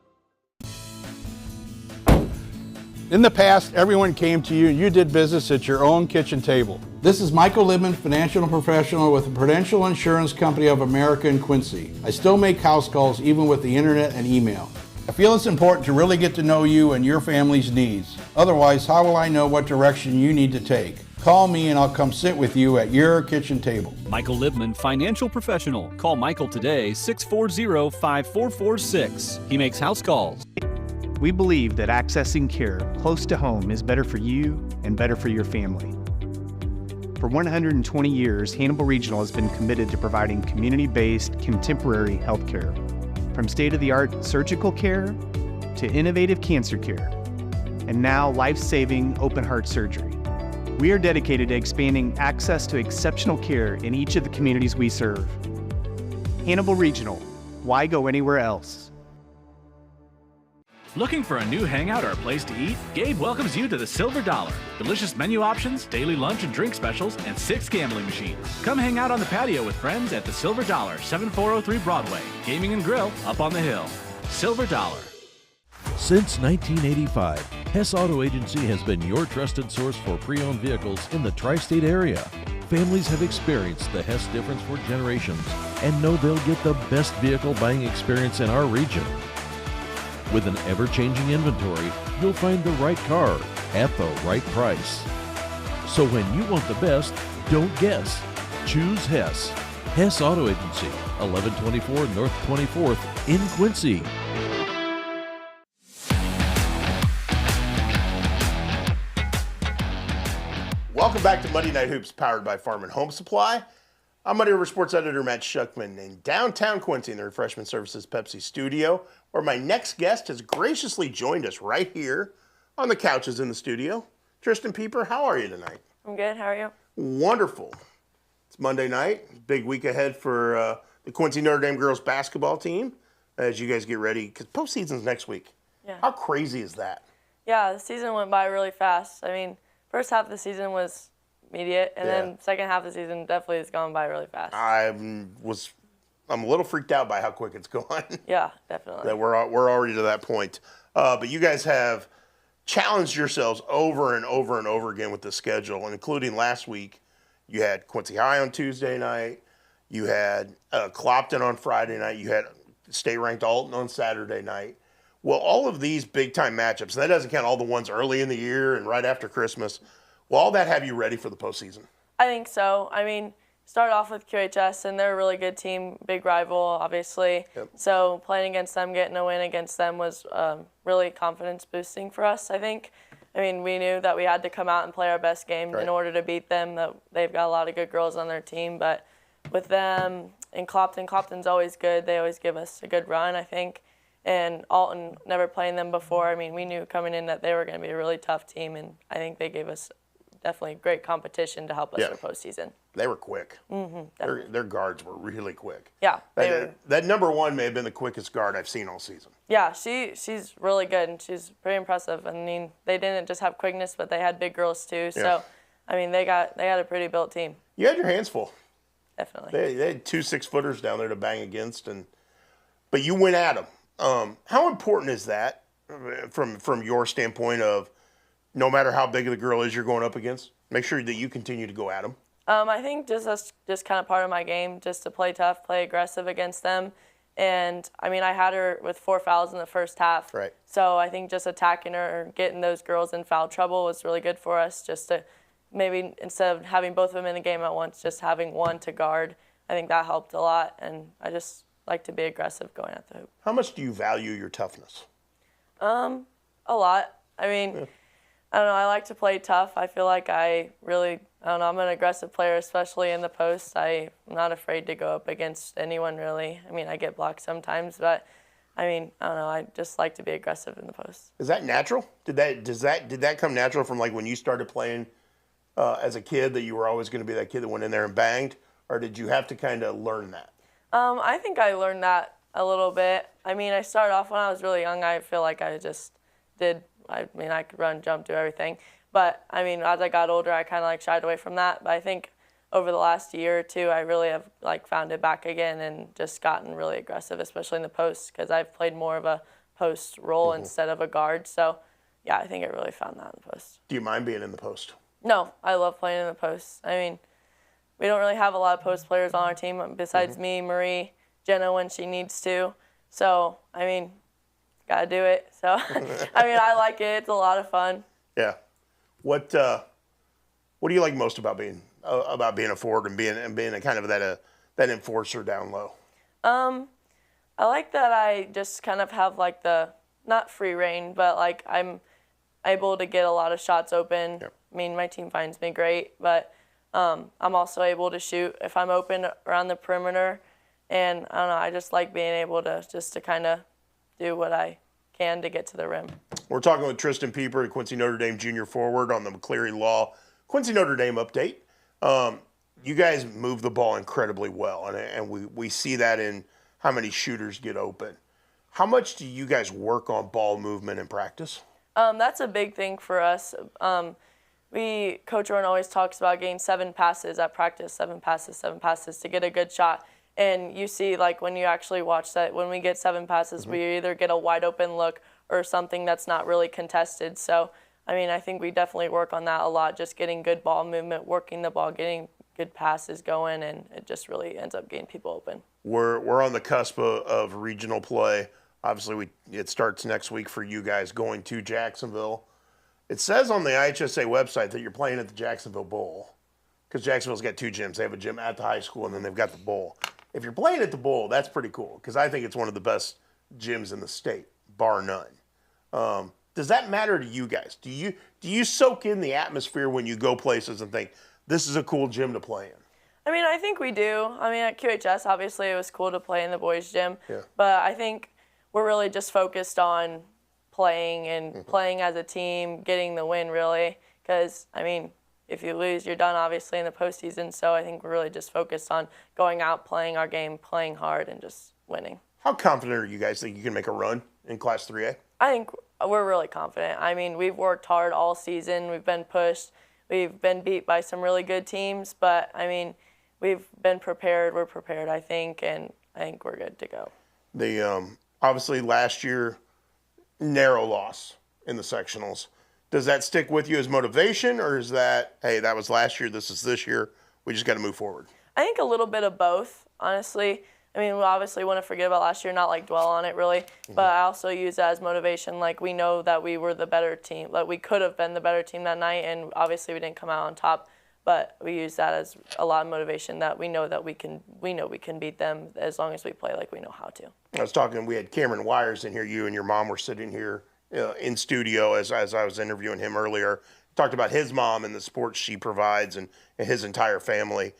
In the past, everyone came to you and you did business at your own kitchen table. This is Michael Libman, financial professional with the Prudential Insurance Company of America in Quincy. I still make house calls even with the internet and email. I feel it's important to really get to know you and your family's needs. Otherwise, how will I know what direction you need to take? Call me and I'll come sit with you at your kitchen table. Michael Libman, financial professional. Call Michael today, 640-5446. He makes house calls. We believe that accessing care close to home is better for you and better for your family. For 120 years, Hannibal Regional has been committed to providing community-based, contemporary health care. From state-of-the-art surgical care to innovative cancer care, and now life-saving open-heart surgery. We are dedicated to expanding access to exceptional care in each of the communities we serve. Hannibal Regional, why go anywhere else? Looking for a new hangout or a place to eat? Gabe welcomes you to the Silver Dollar. Delicious menu options, daily lunch and drink specials, and 6 gambling machines. Come hang out on the patio with friends at the Silver Dollar, 7403 Broadway. Gaming and grill up on the hill. Silver Dollar. Since 1985, Hess Auto Agency has been your trusted source for pre-owned vehicles in the tri-state area. Families have experienced the Hess difference for generations and know they'll get the best vehicle buying experience in our region. With an ever-changing inventory, you'll find the right car at the right price. So when you want the best, don't guess. Choose Hess. Hess Auto Agency, 1124 North 24th in Quincy. Welcome back to Monday Night Hoops, powered by Farm and Home Supply. I'm Muddy River Sports Editor Matt Schuckman in downtown Quincy in the Refreshment Services Pepsi studio, where my next guest has graciously joined us right here on the couches in the studio. Tristan Peeper, how are you tonight? I'm good. How are you? Wonderful. It's Monday night. Big week ahead for the Quincy Notre Dame girls basketball team as you guys get ready, because postseason's next week. Yeah. How crazy is that? Yeah, the season went by really fast. I mean, first half of the season was immediate, and then second half of the season definitely has gone by really fast. I'm a little freaked out by how quick it's gone. Yeah, definitely. That we're already to that point. But you guys have challenged yourselves over and over and over again with the schedule, including last week. You had Quincy High on Tuesday night. You had Clopton on Friday night. You had state-ranked Alton on Saturday night. Well, all of these big-time matchups, and that doesn't count all the ones early in the year and right after Christmas, will all that have you ready for the postseason? I think so. I mean, start off with QHS, and they're a really good team, big rival, obviously. Yep. So playing against them, getting a win against them was really confidence-boosting for us, I think. I mean, we knew that we had to come out and play our best game in order to beat them. That they've got a lot of good girls on their team, but with them and Clopton's always good. They always give us a good run, I think. And Alton, never playing them before, I mean, we knew coming in that they were going to be a really tough team, and I think they gave us definitely great competition to help us for postseason. They were quick. Their guards were really quick. Yeah. That number one may have been the quickest guard I've seen all season. Yeah, she's really good, and she's pretty impressive. I mean, they didn't just have quickness, but they had big girls too. So, I mean, they had a pretty built team. You had your hands full. Definitely. They had 2 6-footers down there to bang against, but you went at them. How important is that from your standpoint of no matter how big of the girl is you're going up against, make sure that you continue to go at them? I think that's just kind of part of my game, just to play tough, play aggressive against them. And, I mean, I had her with 4 fouls in the first half. Right. So I think just attacking her or getting those girls in foul trouble was really good for us, just to maybe instead of having both of them in the game at once, just having one to guard. I think that helped a lot, and I just like to be aggressive going at the hoop. How much do you value your toughness? A lot. I mean, I don't know, I like to play tough. I feel like I'm an aggressive player, especially in the post. I'm not afraid to go up against anyone, really. I mean, I get blocked sometimes, but I mean, I don't know, I just like to be aggressive in the post. Is that natural? Did that come natural from like when you started playing as a kid, that you were always going to be that kid that went in there and banged, or did you have to kind of learn that? I think I learned that a little bit. I mean, I started off when I was really young. I feel like I just did. I mean, I could run, jump, do everything. But, I mean, as I got older, I kind of, like, shied away from that. But I think over the last year or two, I really have, like, found it back again and just gotten really aggressive, especially in the post, because I've played more of a post role instead of a guard. So, yeah, I think I really found that in the post. Do you mind being in the post? No, I love playing in the post. I mean, we don't really have a lot of post players on our team besides me, Marie, Jenna when she needs to. So, I mean, got to do it. So, I mean, I like it. It's a lot of fun. Yeah. What do you like most about being a forward and being a kind of that enforcer down low? I like that I just kind of have like the not free reign, but like I'm able to get a lot of shots open. Yep. I mean, my team finds me great, but I'm also able to shoot if I'm open around the perimeter. And I don't know, I just like being able to kind of do what I can to get to the rim. We're talking with Tristan Peeper, Quincy Notre Dame junior forward, on the McCleary Law Quincy Notre Dame update. You guys move the ball incredibly well, and we see that in how many shooters get open. How much do you guys work on ball movement in practice? That's a big thing for us. Coach Rowan always talks about getting 7 passes at practice, 7 passes to get a good shot. And you see, like, when you actually watch that, when we get 7 passes, we either get a wide open look or something that's not really contested. So, I mean, I think we definitely work on that a lot, just getting good ball movement, working the ball, getting good passes going, and it just really ends up getting people open. We're on the cusp of regional play. Obviously, it starts next week for you guys going to Jacksonville. It says on the IHSA website that you're playing at the Jacksonville Bowl because Jacksonville's got 2 gyms. They have a gym at the high school, and then they've got the bowl. If you're playing at the bowl, that's pretty cool because I think it's one of the best gyms in the state, bar none. Does that matter to you guys? Do you soak in the atmosphere when you go places and think, this is a cool gym to play in? I mean, I think we do. I mean, at QHS, obviously, it was cool to play in the boys' gym. Yeah. But I think we're really just focused on playing and playing as a team, getting the win, really. Because, I mean, if you lose, you're done, obviously, in the postseason. So I think we're really just focused on going out, playing our game, playing hard, and just winning. How confident are you guys that you can make a run in Class 3A? I think we're really confident. I mean, we've worked hard all season. We've been pushed. We've been beat by some really good teams. But, I mean, we've been prepared. We're prepared, I think, and I think we're good to go. The obviously, last year, narrow loss in the sectionals. Does that stick with you as motivation, or is that, hey, that was last year, this is this year, we just got to move forward? I think a little bit of both, honestly. I mean, we obviously want to forget about last year, not like dwell on it really, but I also use that as motivation. Like, we know that we were the better team, like we could have been the better team that night, and obviously we didn't come out on top, but we use that as a lot of motivation that we know we can beat them as long as we play like we know how to. I was talking, we had Cameron Wires in here, you and your mom were sitting here in studio as I was interviewing him earlier. Talked about his mom and the support she provides and his entire family.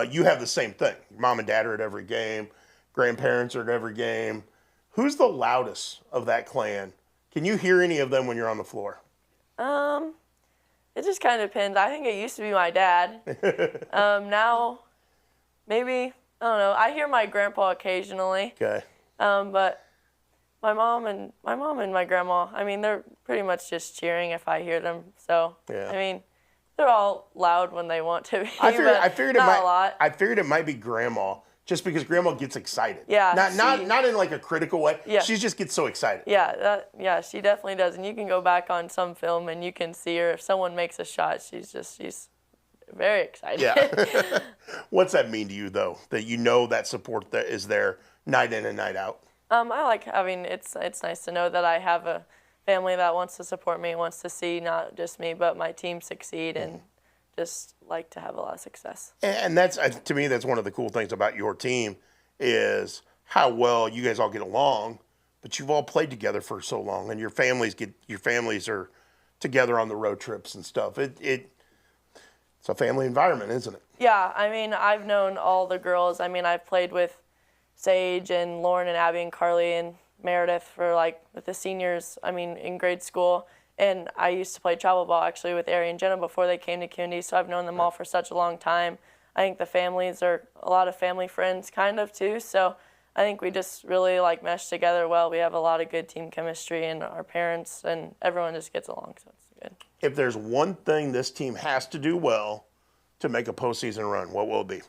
You have the same thing. Your mom and dad are at every game. Grandparents are at every game. Who's the loudest of that clan? Can you hear any of them when you're on the floor? It just kind of depends. I think it used to be my dad. Now, maybe, I don't know. I hear my grandpa occasionally. Okay. But my mom and my grandma, I mean, they're pretty much just cheering if I hear them. So, yeah. I mean, they're all loud when they want to be. I figured not a lot. I figured it might be grandma, just because grandma gets excited. Yeah. Not in like a critical way. Yeah. She just gets so excited. Yeah, she definitely does. And you can go back on some film and you can see her. If someone makes a shot, she's very excited. Yeah. What's that mean to you, though, that you know that support that is there night in and night out? I like having, it's nice to know that I have a family that wants to support me, wants to see not just me, but my team succeed, and just like to have a lot of success. And that's, to me, that's one of the cool things about your team is how well you guys all get along, but you've all played together for so long, and your families are together on the road trips and stuff. It's a family environment, isn't it? Yeah, I mean, I've known all the girls. I mean, I've played with Sage and Lauren and Abby and Carly and Meredith for with the seniors, I mean, in grade school. And I used to play travel ball actually with Ari and Jenna before they came to CUNY, so I've known them all for such a long time. I think the families are a lot of family friends kind of too, so I think we just really mesh together well. We have a lot of good team chemistry, and our parents and everyone just gets along, so it's good. If there's one thing this team has to do well to make a postseason run, what will it be?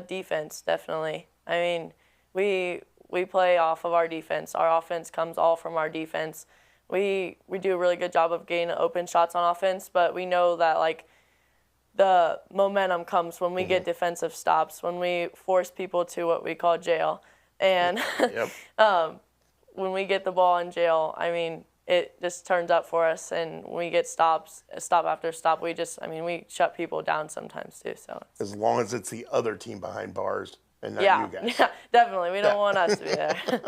Defense, definitely. I mean, we play off of our defense. Our offense comes all from our defense. We do a really good job of getting open shots on offense, but we know that the momentum comes when we get defensive stops, when we force people to what we call jail. And when we get the ball in jail, I mean, it just turns up for us, and when we get stop after stop, we shut people down sometimes too. So as long as it's the other team behind bars and not you guys. Yeah, definitely. We don't want us to be there.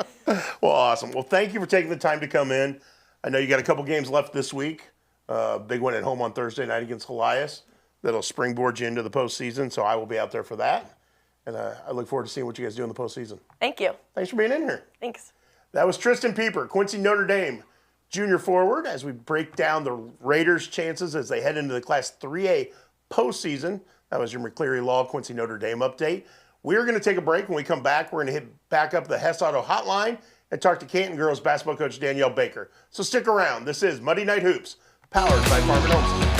Well, awesome. Well, thank you for taking the time to come in. I know you got a couple games left this week. Big one at home on Thursday night against Elias. That'll springboard you into the postseason, so I will be out there for that. And I look forward to seeing what you guys do in the postseason. Thank you. Thanks for being in here. Thanks. That was Tristan Peeper, Quincy Notre Dame junior forward, as we break down the Raiders' chances as they head into the Class 3A postseason. That was your McCleary Law Quincy Notre Dame update. We're going to take a break. When we come back, we're going to hit back up the Hess Auto hotline and talk to Canton girls basketball coach Danielle Baker. So stick around. This is Monday Night Hoops, powered by Farm and Homestead.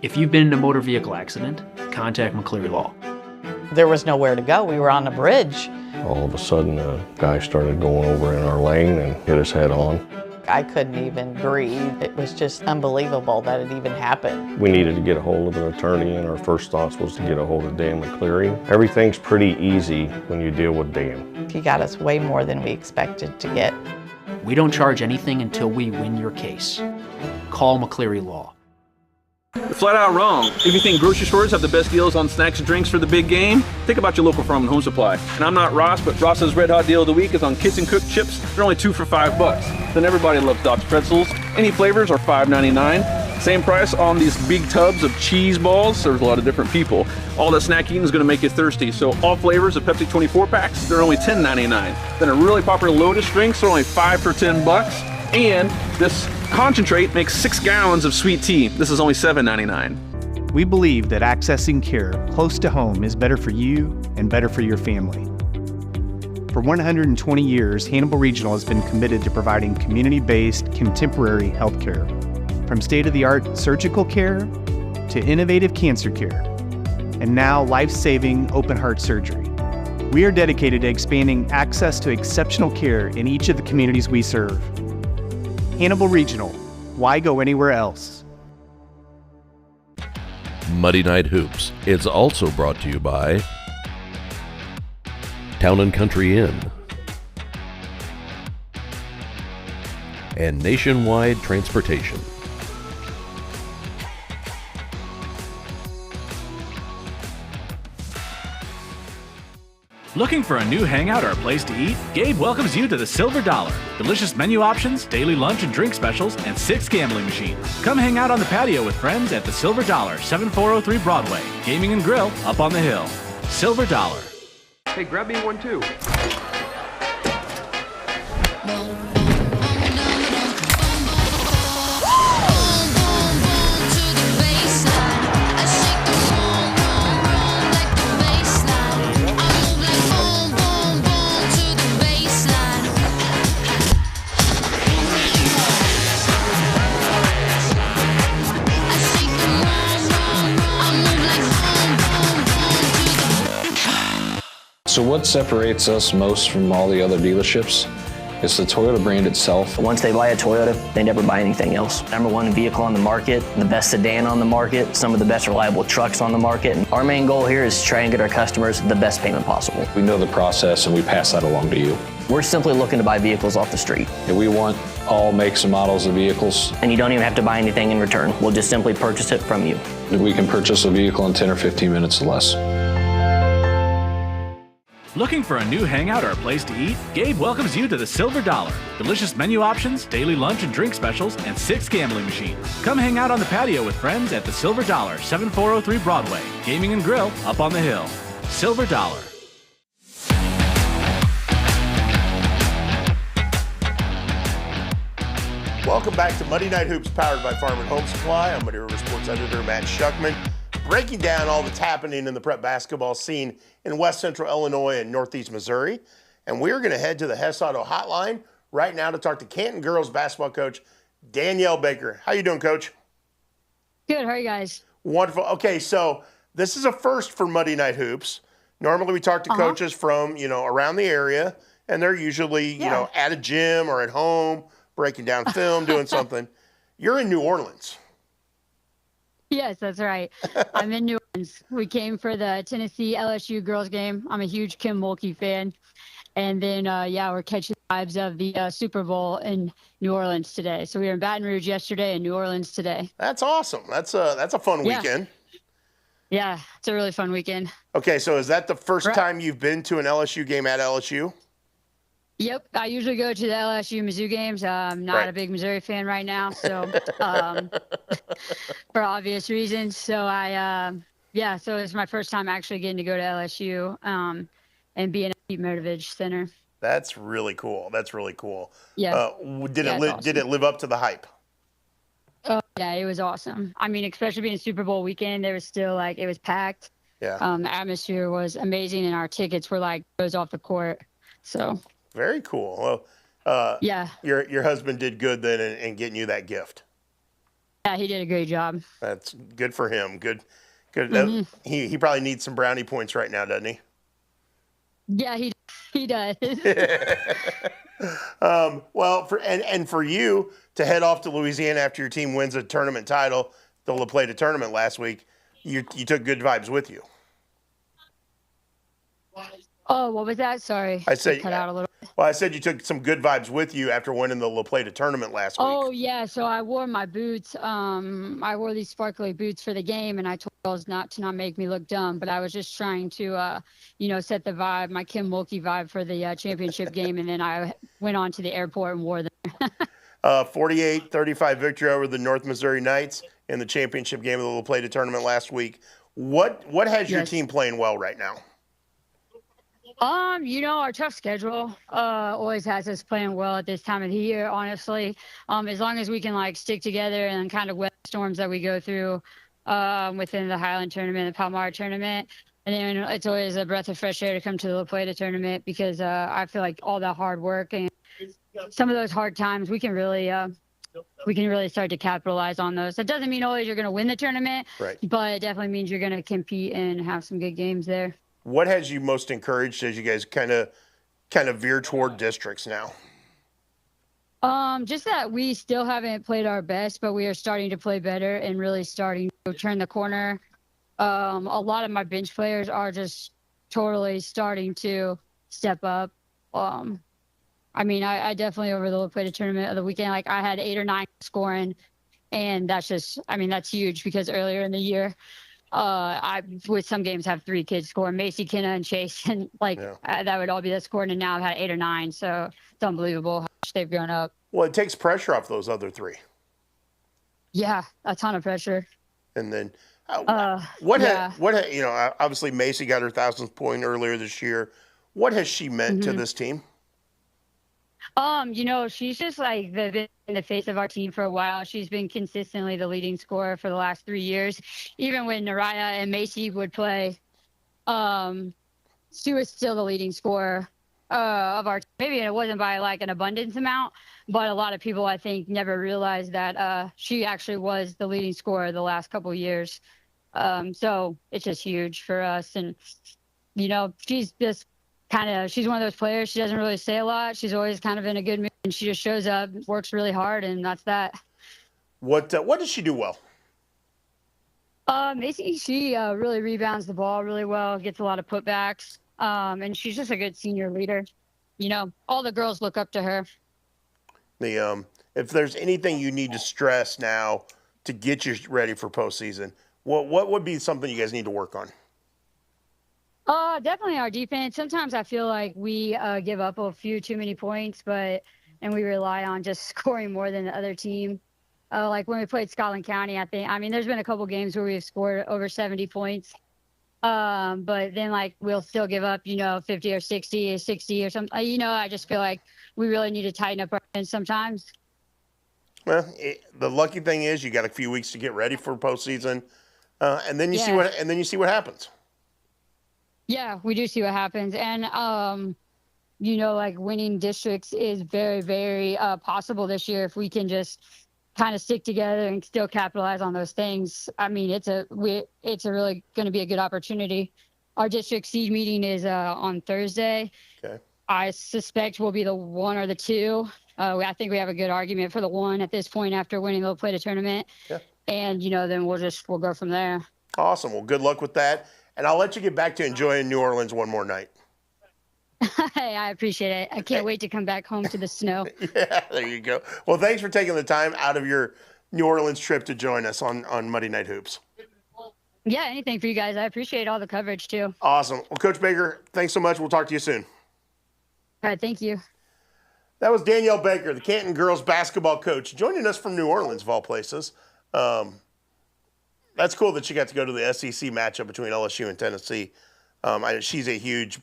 If you've been in a motor vehicle accident, contact McCleary Law. There was nowhere to go. We were on the bridge. All of a sudden, a guy started going over in our lane and hit us head on. I couldn't even breathe. It was just unbelievable that it even happened. We needed to get a hold of an attorney, and our first thoughts was to get a hold of Dan McCleary. Everything's pretty easy when you deal with Dan. He got us way more than we expected to get. We don't charge anything until we win your case. Call McCleary Law. You're flat out wrong. If you think grocery stores have the best deals on snacks and drinks for the big game, think about your local farm and home supply. And I'm not Ross, but Ross's Red Hot Deal of the Week is on Kitchen Cooked chips. They're only 2 for $5. Then everybody loves Doc's pretzels. Any flavors are $5.99. Same price on these big tubs of cheese balls. There's a lot of different people. All that snack eating is going to make you thirsty. So all flavors of Pepsi 24 packs, they're only $10.99. Then a really popular Lotus drinks are only 5 for $10. And this concentrate makes 6 gallons of sweet tea. This is only $7.99. We believe that accessing care close to home is better for you and better for your family. For 120 years, Hannibal Regional has been committed to providing community-based, contemporary health care. From state-of-the-art surgical care to innovative cancer care, and now life-saving open-heart surgery. We are dedicated to expanding access to exceptional care in each of the communities we serve. Hannibal Regional, why go anywhere else? Muddy Night Hoops is also brought to you by Town & Country Inn and Nationwide Transportation. Looking for a new hangout or a place to eat? Gabe welcomes you to the Silver Dollar. Delicious menu options, daily lunch and drink specials, and 6 gambling machines. Come hang out on the patio with friends at the Silver Dollar, 7403 Broadway. Gaming and grill up on the hill. Silver Dollar. Hey, grab me one too. So what separates us most from all the other dealerships is the Toyota brand itself. Once they buy a Toyota, they never buy anything else. #1 vehicle on the market, the best sedan on the market, some of the best reliable trucks on the market. And our main goal here is to try and get our customers the best payment possible. We know the process and we pass that along to you. We're simply looking to buy vehicles off the street. And we want all makes and models of vehicles. And you don't even have to buy anything in return. We'll just simply purchase it from you. We can purchase a vehicle in 10 or 15 minutes or less. Looking for a new hangout or a place to eat? Gabe welcomes you to the Silver Dollar. Delicious menu options, daily lunch and drink specials, and 6 gambling machines. Come hang out on the patio with friends at the Silver Dollar, 7403 Broadway. Gaming and grill up on the hill. Silver Dollar. Welcome back to Muddy Night Hoops, powered by Farm and Home Supply. I'm Muddy River Sports Editor Matt Shuckman, breaking down all that's happening in the prep basketball scene in West Central Illinois and Northeast Missouri. And we're going to head to the Hess Auto Hotline right now to talk to Canton girls basketball coach Danielle Baker. How you doing, Coach? Good. How are you guys? Wonderful. Okay, so this is a first for Muddy Night Hoops. Normally we talk to coaches from, around the area, and they're usually, at a gym or at home, breaking down film, doing something. You're in New Orleans. Yes, that's right. I'm in New Orleans. We came for the Tennessee LSU girls game. I'm a huge Kim Mulkey fan. And then, we're catching the vibes of the Super Bowl in New Orleans today. So we were in Baton Rouge yesterday and New Orleans today. That's awesome. That's a fun weekend. Yeah, it's a really fun weekend. Okay, so is that the first time you've been to an LSU game at LSU? Yep, I usually go to the LSU Mizzou games. I'm not a big Missouri fan right now, so for obvious reasons. So so it's my first time actually getting to go to LSU and be in a Pete Motivage Center. That's really cool. Yeah. Did it live up to the hype? Oh yeah, it was awesome. I mean, especially being Super Bowl weekend, there was still it was packed. Yeah. The atmosphere was amazing, and our tickets were goes off the court. So. Very cool. Well, yeah. Your husband did good then in getting you that gift. Yeah, he did a great job. That's good for him. Good. Mhm. He probably needs some brownie points right now, doesn't he? Yeah, he does. Well, for you to head off to Louisiana after your team wins a tournament title, the La Plata tournament last week, you took good vibes with you. Oh, what was that? Sorry, I it said cut out a little. Well, I said you took some good vibes with you after winning the La Plata tournament last week. Oh yeah, so I wore my boots. I wore these sparkly boots for the game, and I told girls not to make me look dumb. But I was just trying to, set the vibe, my Kim Mulkey vibe for the championship game, and then I went on to the airport and wore them. 48-35 victory over the North Missouri Knights in the championship game of the La Plata tournament last week. What has your team playing well right now? Our tough schedule always has us playing well at this time of the year, honestly. As long as we can stick together and kind of weather storms that we go through within the Highland tournament, the Palmyra tournament. And then it's always a breath of fresh air to come to the La Plata tournament because I feel like all that hard work and some of those hard times we can really start to capitalize on those. That doesn't mean always you're going to win the tournament, right? But it definitely means you're going to compete and have some good games there. What has you most encouraged as you guys kind of veer toward districts now? Just that we still haven't played our best, but we are starting to play better and really starting to turn the corner. A lot of my bench players are just totally starting to step up. I definitely over the La Plata tournament of the weekend, I had 8 or 9 scoring, and that's huge because earlier in the year, I with some games have 3 kids scoring, Macy, Kenna, and Chase, and that would all be the scoring, and now I've had 8 or 9, so it's unbelievable how much they've grown up. Well, it takes pressure off those other 3. Yeah, a ton of pressure. And then obviously Macy got her 1,000th point earlier this year. What has she meant to this team? She's just been in the face of our team for a while. She's been consistently the leading scorer for the last 3 years. Even when Naraya and Macy would play, she was still the leading scorer of our team. Maybe it wasn't by an abundance amount, but a lot of people I think never realized that she actually was the leading scorer the last couple of years. So it's just huge for us. And, she's just she's one of those players. She doesn't really say a lot. She's always kind of in a good mood, and she just shows up, works really hard, and that's that. What does she do well? Macy, she really rebounds the ball really well, gets a lot of putbacks, and she's just a good senior leader. All the girls look up to her. If there's anything you need to stress now to get you ready for postseason, what would be something you guys need to work on? Definitely our defense. Sometimes I feel like we give up a few too many points, and we rely on just scoring more than the other team. Like when we played Scotland County, there's been a couple games where we've scored over 70 points. But then we'll still give up, 50 or 60 or something. I just feel like we really need to tighten up our defense sometimes. Well, the lucky thing is you got a few weeks to get ready for postseason, and then you see what happens. Yeah, we do see what happens. And, winning districts is very, very possible this year if we can just kind of stick together and still capitalize on those things. It's really going to be a good opportunity. Our district seed meeting is on Thursday. Okay. I suspect we'll be the 1 or the 2. I think we have a good argument for the 1 at this point after winning the La Plata tournament. Yeah. And, then we'll go from there. Awesome. Well, good luck with that. And I'll let you get back to enjoying New Orleans one more night. Hey, I appreciate it. I can't wait to come back home to the snow. Yeah, there you go. Well, thanks for taking the time out of your New Orleans trip to join us on Monday Night Hoops. Yeah, anything for you guys. I appreciate all the coverage, too. Awesome. Well, Coach Baker, thanks so much. We'll talk to you soon. All right, thank you. That was Danielle Baker, the Canton girls basketball coach, joining us from New Orleans, of all places. That's cool that she got to go to the SEC matchup between LSU and Tennessee. She's a huge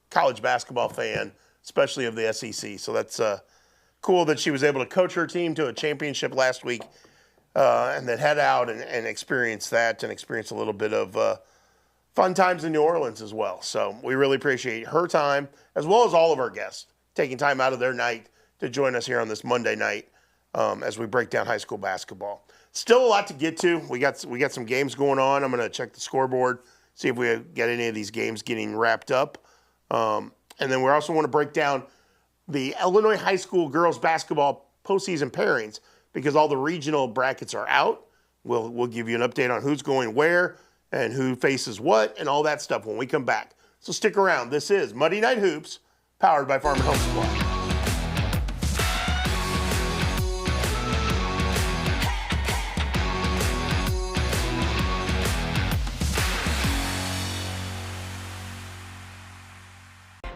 college basketball fan, especially of the SEC. So that's cool that she was able to coach her team to a championship last week and then head out and experience that and experience a little bit of fun times in New Orleans as well. So we really appreciate her time, as well as all of our guests, taking time out of their night to join us here on this Monday night as we break down high school basketball. Still a lot to get to. We got some games going on. I'm going to check the scoreboard, see if we get any of these games getting wrapped up. And then we also want to break down the Illinois high school girls basketball postseason pairings because all the regional brackets are out. We'll give you an update on who's going where and who faces what and all that stuff when we come back. So stick around. This is Monday Night Hoops, powered by Farm and Home Supply.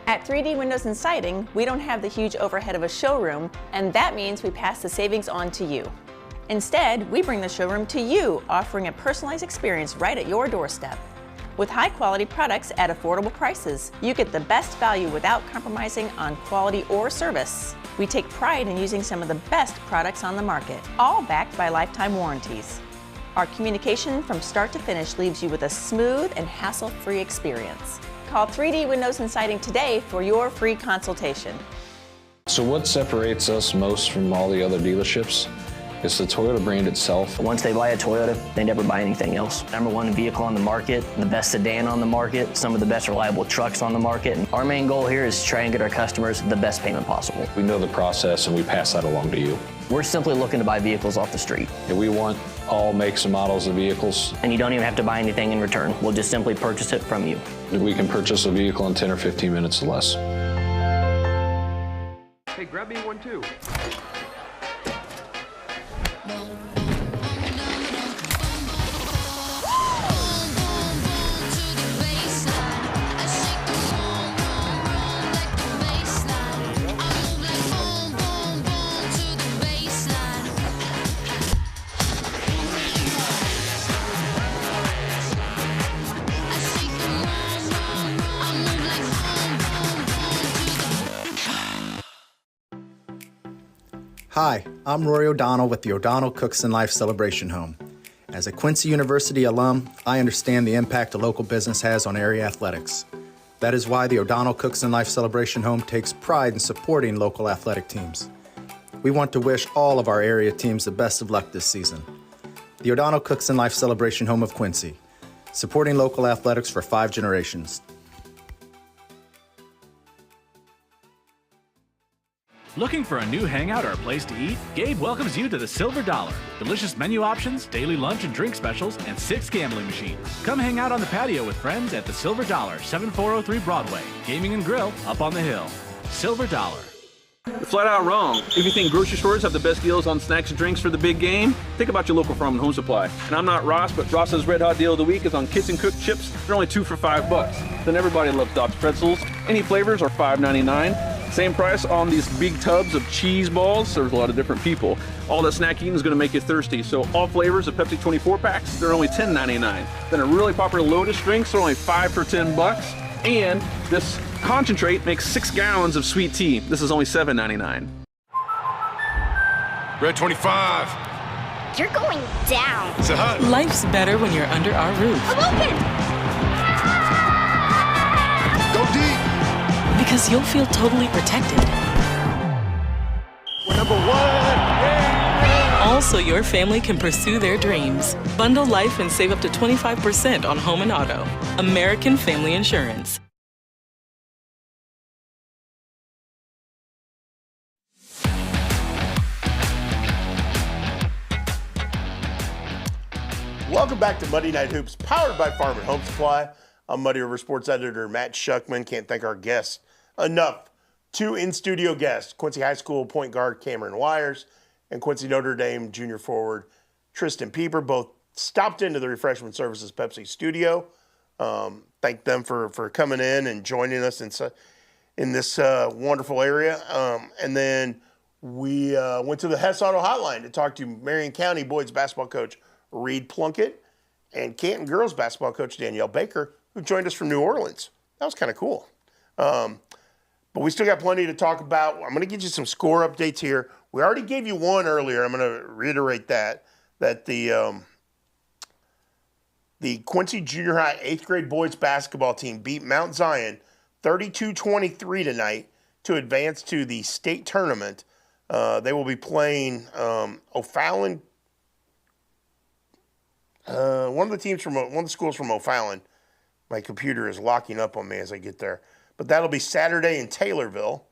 At 3D Windows and Siding, we don't have the huge overhead of a showroom, and that means we pass the savings on to you. Instead, we bring the showroom to you, offering a personalized experience right at your doorstep. With high-quality products at affordable prices, you get the best value without compromising on quality or service. We take pride in using some of the best products on the market, all backed by lifetime warranties. Our communication from start to finish leaves you with a smooth and hassle-free experience. Call 3D Windows and Siding today for your free consultation. So what separates us most from all the other dealerships is the Toyota brand itself. Once they buy a Toyota, they never buy anything else. #1 vehicle on the market, the best sedan on the market, some of the best reliable trucks on the market. And our main goal here is to try and get our customers the best payment possible. We know the process and we pass that along to you. We're simply looking to buy vehicles off the street. And we want all makes and models of vehicles. And you don't even have to buy anything in return. We'll just simply purchase it from you. We can purchase a vehicle in 10 or 15 minutes or less. Hey, grab me one too. Hi, I'm Rory O'Donnell with the O'Donnell Cooks and Life Celebration Home. As a Quincy University alum, I understand the impact a local business has on area athletics. That is why the O'Donnell Cooks and Life Celebration Home takes pride in supporting local athletic teams. We want to wish all of our area teams the best of luck this season. The O'Donnell Cooks and Life Celebration Home of Quincy, supporting local athletics for 5 generations. Looking for a new hangout or a place to eat? Gabe welcomes you to the Silver Dollar. Delicious menu options, daily lunch and drink specials, and 6 gambling machines. Come hang out on the patio with friends at the Silver Dollar, 7403 Broadway. Gaming and grill up on the hill. Silver Dollar. You're flat out wrong. If you think grocery stores have the best deals on snacks and drinks for the big game, think about your local Farm and Home Supply. And I'm not Ross, but Ross's Red Hot Deal of the Week is on Kitchen Cooked chips. They're only 2 for $5. Then everybody loves Doc's pretzels. Any flavors are $5.99. Same price on these big tubs of cheese balls. There's a lot of different people. All that snack eating is going to make you thirsty. So all flavors of Pepsi 24 packs, they're only $10.99. Then a really popular Lotus drinks are only 5 for $10. And this concentrate makes 6 gallons of sweet tea. This is only $7.99. Red 25. You're going down. It's a hut. Life's better when you're under our roof. I'm open. Go deep. Because you'll feel totally protected. We're number 1. Yeah. Also, your family can pursue their dreams. Bundle life and save up to 25% on home and auto. American Family Insurance. Welcome back to Monday Night Hoops, powered by Farm and Home Supply. I'm Muddy River Sports Editor Matt Shuckman. Can't thank our guests enough. 2 in-studio guests, Quincy High School point guard Cameron Wires and Quincy Notre Dame junior forward Tristan Peeper, both stopped into the Refreshment Services Pepsi studio. Thank them for coming in and joining us in this wonderful area. And then we went to the Hess Auto Hotline to talk to Marion County boys basketball coach Reed Plunket and Canton girls basketball coach Danielle Baker, who joined us from New Orleans. That was kind of cool. But we still got plenty to talk about. I'm going to get you some score updates here. We already gave you one earlier. I'm going to reiterate that the Quincy Junior High 8th grade boys basketball team beat Mount Zion 32-23 tonight to advance to the state tournament. They will be playing O'Fallon One of the schools from O'Fallon. My computer is locking up on me as I get there. But that'll be Saturday in Taylorville,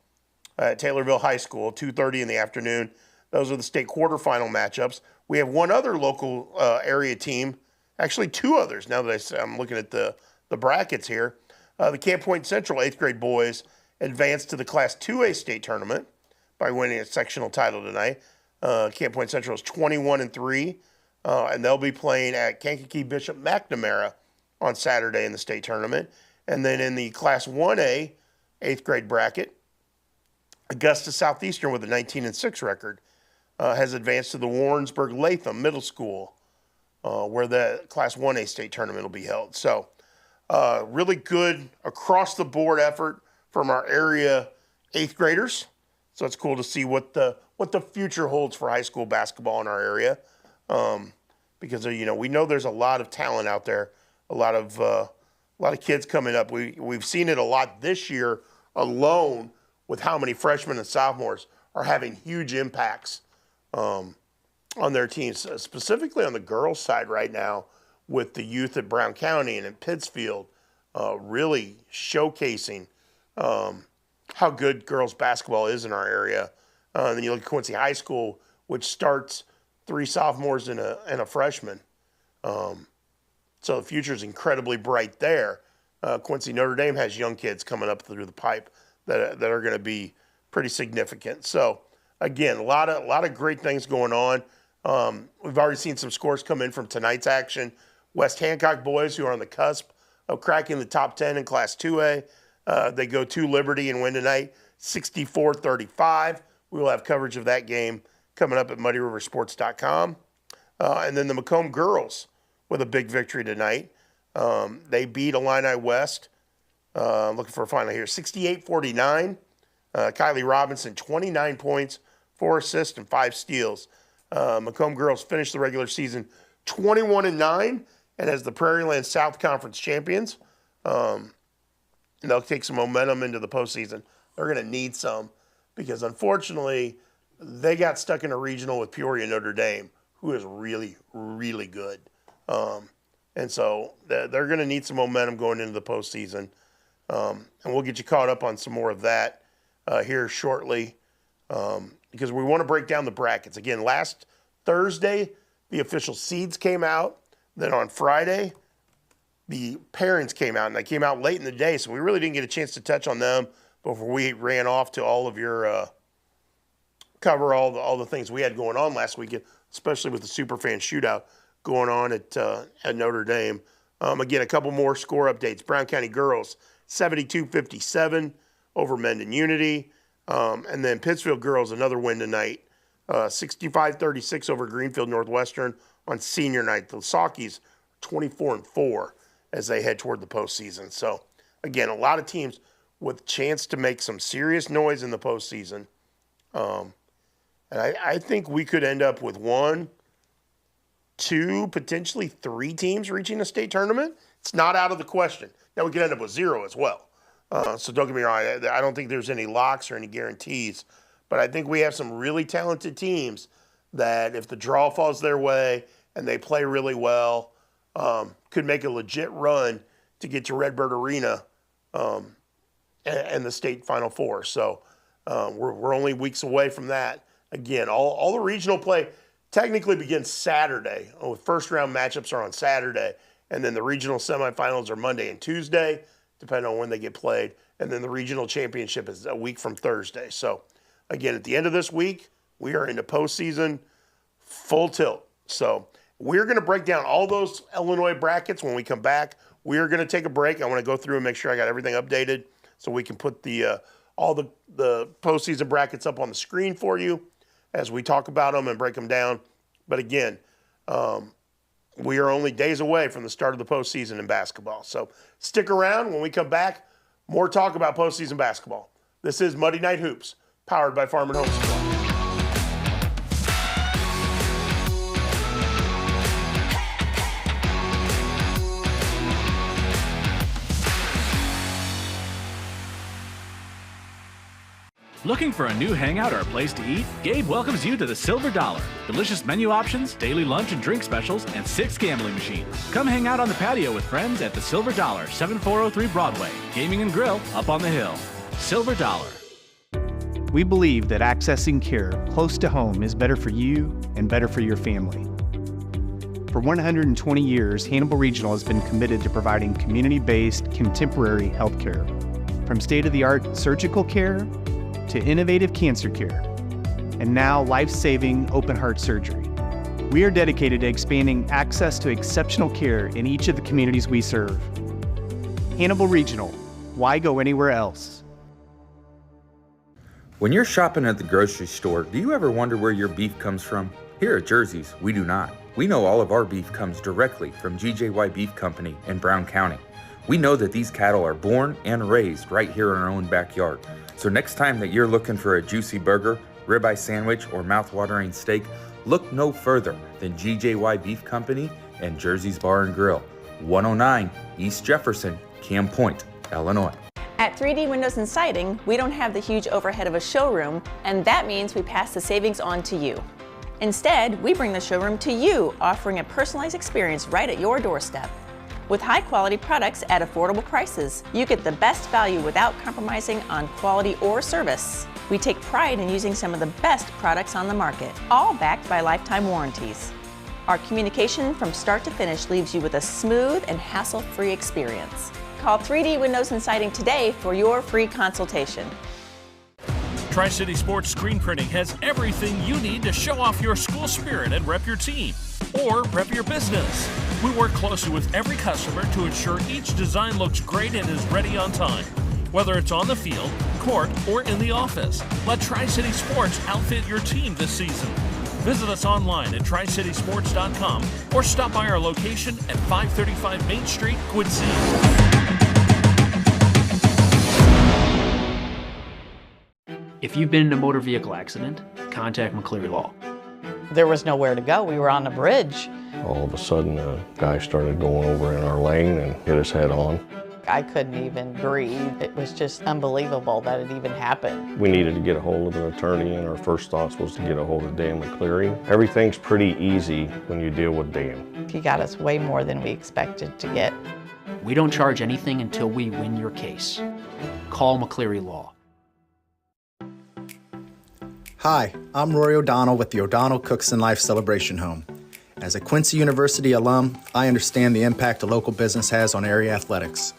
at Taylorville High School, 2:30 in the afternoon. Those are the state quarterfinal matchups. We have one other local area team, actually two others now that I'm looking at the brackets here. The Camp Point Central 8th grade boys advanced to the Class 2A state tournament by winning a sectional title tonight. Camp Point Central is 21-3, and they'll be playing at Kankakee Bishop McNamara on Saturday in the state tournament. And then in the Class 1A 8th grade bracket, Augusta Southeastern with a 19-6 record has advanced to the Warrensburg Latham Middle School, where the Class 1A state tournament will be held. So really good across-the-board effort from our area 8th graders. So it's cool to see what the future holds for high school basketball in our area, because we know there's a lot of talent out there, a lot of kids coming up. We've seen it a lot this year alone with how many freshmen and sophomores are having huge impacts on their teams, specifically on the girls' side right now with the youth at Brown County and at Pittsfield, really showcasing how good girls basketball is in our area. And then you look at Quincy High School, which starts 3 sophomores and a freshman. So the future is incredibly bright there. Quincy Notre Dame has young kids coming up through the pipe that are going to be pretty significant. So again, a lot of great things going on. We've already seen some scores come in from tonight's action. West Hancock boys, who are on the cusp of cracking the top 10 in Class 2A, they go to Liberty and win tonight, 64-35. We will have coverage of that game coming up at muddyriversports.com. And then the Macomb girls with a big victory tonight. They beat Illini West. Looking for a final here, 68-49. Kylie Robinson, 29 points, 4 assists, and 5 steals. Macomb girls finished the regular season 21-9 and as the Prairieland South Conference champions. And they'll take some momentum into the postseason. They're going to need some because, unfortunately, they got stuck in a regional with Peoria Notre Dame, who is really, really good. And so they're going to need some momentum going into the postseason. And we'll get you caught up on some more of that here shortly because we want to break down the brackets. Again, last Thursday, the official seeds came out. Then on Friday, the parents came out, and they came out late in the day, so we really didn't get a chance to touch on them before we ran off to all of your cover all the things we had going on last weekend, especially with the Superfan shootout going on at Notre Dame. Again, a couple more score updates. Brown County girls, 72-57 over Mendon Unity. And then Pittsfield girls, another win tonight, 65-36 over Greenfield Northwestern on senior night. The Saukeys, 24-4 as they head toward the postseason. So, again, a lot of teams with a chance to make some serious noise in the postseason. And I think we could end up with 1, 2, potentially 3 teams reaching a state tournament. It's not out of the question. Now we could end up with 0 as well. So don't get me wrong. I don't think there's any locks or any guarantees. But I think we have some really talented teams that if the draw falls their way and they play really well, could make a legit run to get to Redbird Arena and the state Final Four. So we're only weeks away from that. Again, all the regional play technically begins Saturday. First-round matchups are on Saturday, and then the regional semifinals are Monday and Tuesday, depending on when they get played. And then the regional championship is a week from Thursday. So, again, at the end of this week, we are into postseason full tilt. So we're going to break down all those Illinois brackets when we come back. We are going to take a break. I want to go through and make sure I got everything updated so we can put all the postseason brackets up on the screen for you as we talk about them and break them down. But again, we are only days away from the start of the postseason in basketball. So stick around. When we come back, more talk about postseason basketball. This is Muddy Night Hoops, powered by Farm & Home Supply. Looking for a new hangout or a place to eat? Gabe welcomes you to the Silver Dollar. Delicious menu options, daily lunch and drink specials, and 6 gambling machines. Come hang out on the patio with friends at the Silver Dollar, 7403 Broadway. Gaming and grill up on the hill. Silver Dollar. We believe that accessing care close to home is better for you and better for your family. For 120 years, Hannibal Regional has been committed to providing community-based, contemporary health care. From state-of-the-art surgical care to innovative cancer care, and now life-saving open-heart surgery. We are dedicated to expanding access to exceptional care in each of the communities we serve. Hannibal Regional, why go anywhere else? When you're shopping at the grocery store, do you ever wonder where your beef comes from? Here at Jersey's, we do not. We know all of our beef comes directly from GJY Beef Company in Brown County. We know that these cattle are born and raised right here in our own backyard. So next time that you're looking for a juicy burger, ribeye sandwich, or mouth-watering steak, look no further than GJY Beef Company and Jersey's Bar and Grill, 109 East Jefferson, Cam Point, Illinois. At 3D Windows and Siding, we don't have the huge overhead of a showroom, and that means we pass the savings on to you. Instead, we bring the showroom to you, offering a personalized experience right at your doorstep. With high-quality products at affordable prices, you get the best value without compromising on quality or service. We take pride in using some of the best products on the market, all backed by lifetime warranties. Our communication from start to finish leaves you with a smooth and hassle-free experience. Call 3D Windows and Siding today for your free consultation. Tri-City Sports Screen Printing has everything you need to show off your school spirit and rep your team, or rep your business. We work closely with every customer to ensure each design looks great and is ready on time. Whether it's on the field, court, or in the office, let Tri-City Sports outfit your team this season. Visit us online at tricitysports.com or stop by our location at 535 Main Street, Quincy. If you've been in a motor vehicle accident, contact McCleary Law. There was nowhere to go. We were on the bridge. All of a sudden, a guy started going over in our lane and hit us head on. I couldn't even breathe. It was just unbelievable that it even happened. We needed to get a hold of an attorney, and our first thoughts was to get a hold of Dan McCleary. Everything's pretty easy when you deal with Dan. He got us way more than we expected to get. We don't charge anything until we win your case. Call McCleary Law. Hi, I'm Rory O'Donnell with the O'Donnell Cooks and Life Celebration Home. As a Quincy University alum, I understand the impact a local business has on area athletics.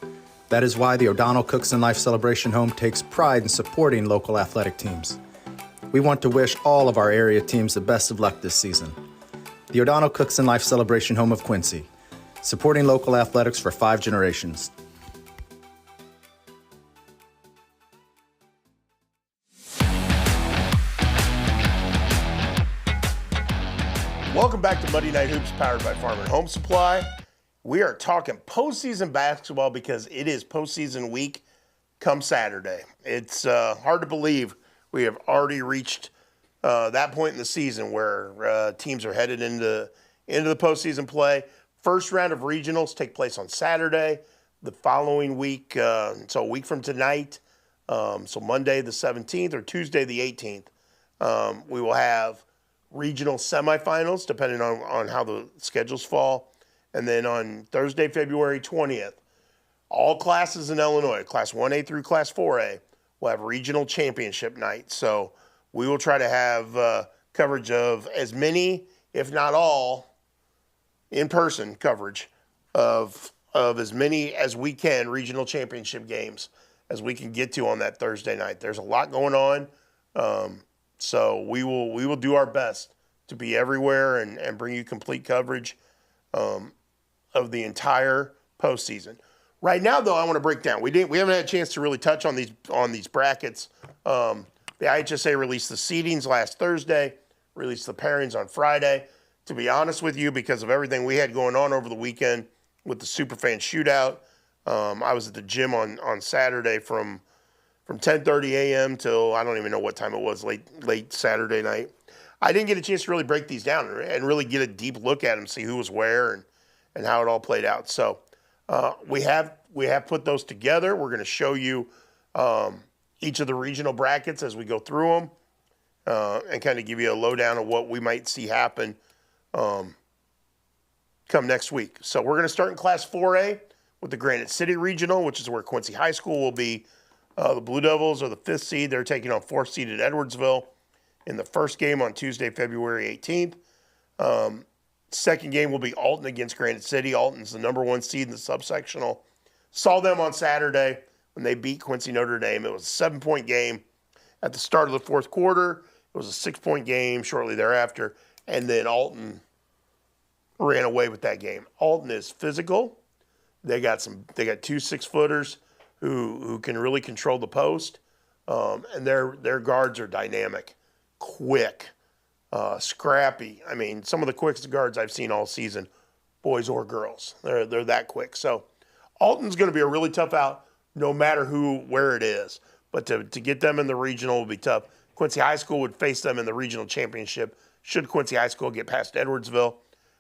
That is why the O'Donnell Cooks and Life Celebration Home takes pride in supporting local athletic teams. We want to wish all of our area teams the best of luck this season. The O'Donnell Cooks and Life Celebration Home of Quincy, supporting local athletics for 5 generations. Welcome back to Monday Night Hoops, powered by Farm and Home Supply. We are talking postseason basketball because it is postseason week come Saturday. It's hard to believe we have already reached that point in the season where teams are headed into the postseason play. First round of regionals take place on Saturday. The following week, so a week from tonight, so Monday the 17th or Tuesday the 18th, we will have regional semifinals, depending on how the schedules fall. And then on Thursday, February 20th, all classes in Illinois, Class 1A through Class 4A, will have regional championship night. So we will try to have coverage of as many, if not all, in-person coverage of as many as we can regional championship games as we can get to on that Thursday night. There's a lot going on. So we will do our best to be everywhere and bring you complete coverage of the entire postseason. Right now, though, I want to break down. We haven't had a chance to really touch on these brackets. The IHSA released the seedings last Thursday, released the pairings on Friday. To be honest with you, because of everything we had going on over the weekend with the Superfan shootout, I was at the gym on Saturday from 10:30 a.m. till I don't even know what time it was, late Saturday night. I didn't get a chance to really break these down and really get a deep look at them, see who was where and how it all played out. So we have put those together. We're going to show you each of the regional brackets as we go through them and kind of give you a lowdown of what we might see happen come next week. So we're going to start in Class 4A with the Granite City Regional, which is where Quincy High School will be. The Blue Devils are the 5th seed. They're taking on 4th seeded Edwardsville in the first game on Tuesday, February 18th. Second game will be Alton against Granite City. Alton's the number 1 seed in the subsectional. Saw them on Saturday when they beat Quincy Notre Dame. It was a 7-point game at the start of the fourth quarter. It was a 6-point game shortly thereafter. And then Alton ran away with that game. Alton is physical. They got 2 6-footers who can really control the post. And their guards are dynamic, quick, scrappy. I mean, some of the quickest guards I've seen all season, boys or girls. They're that quick. So Alton's going to be a really tough out no matter where it is. But to get them in the regional will be tough. Quincy High School would face them in the regional championship should Quincy High School get past Edwardsville,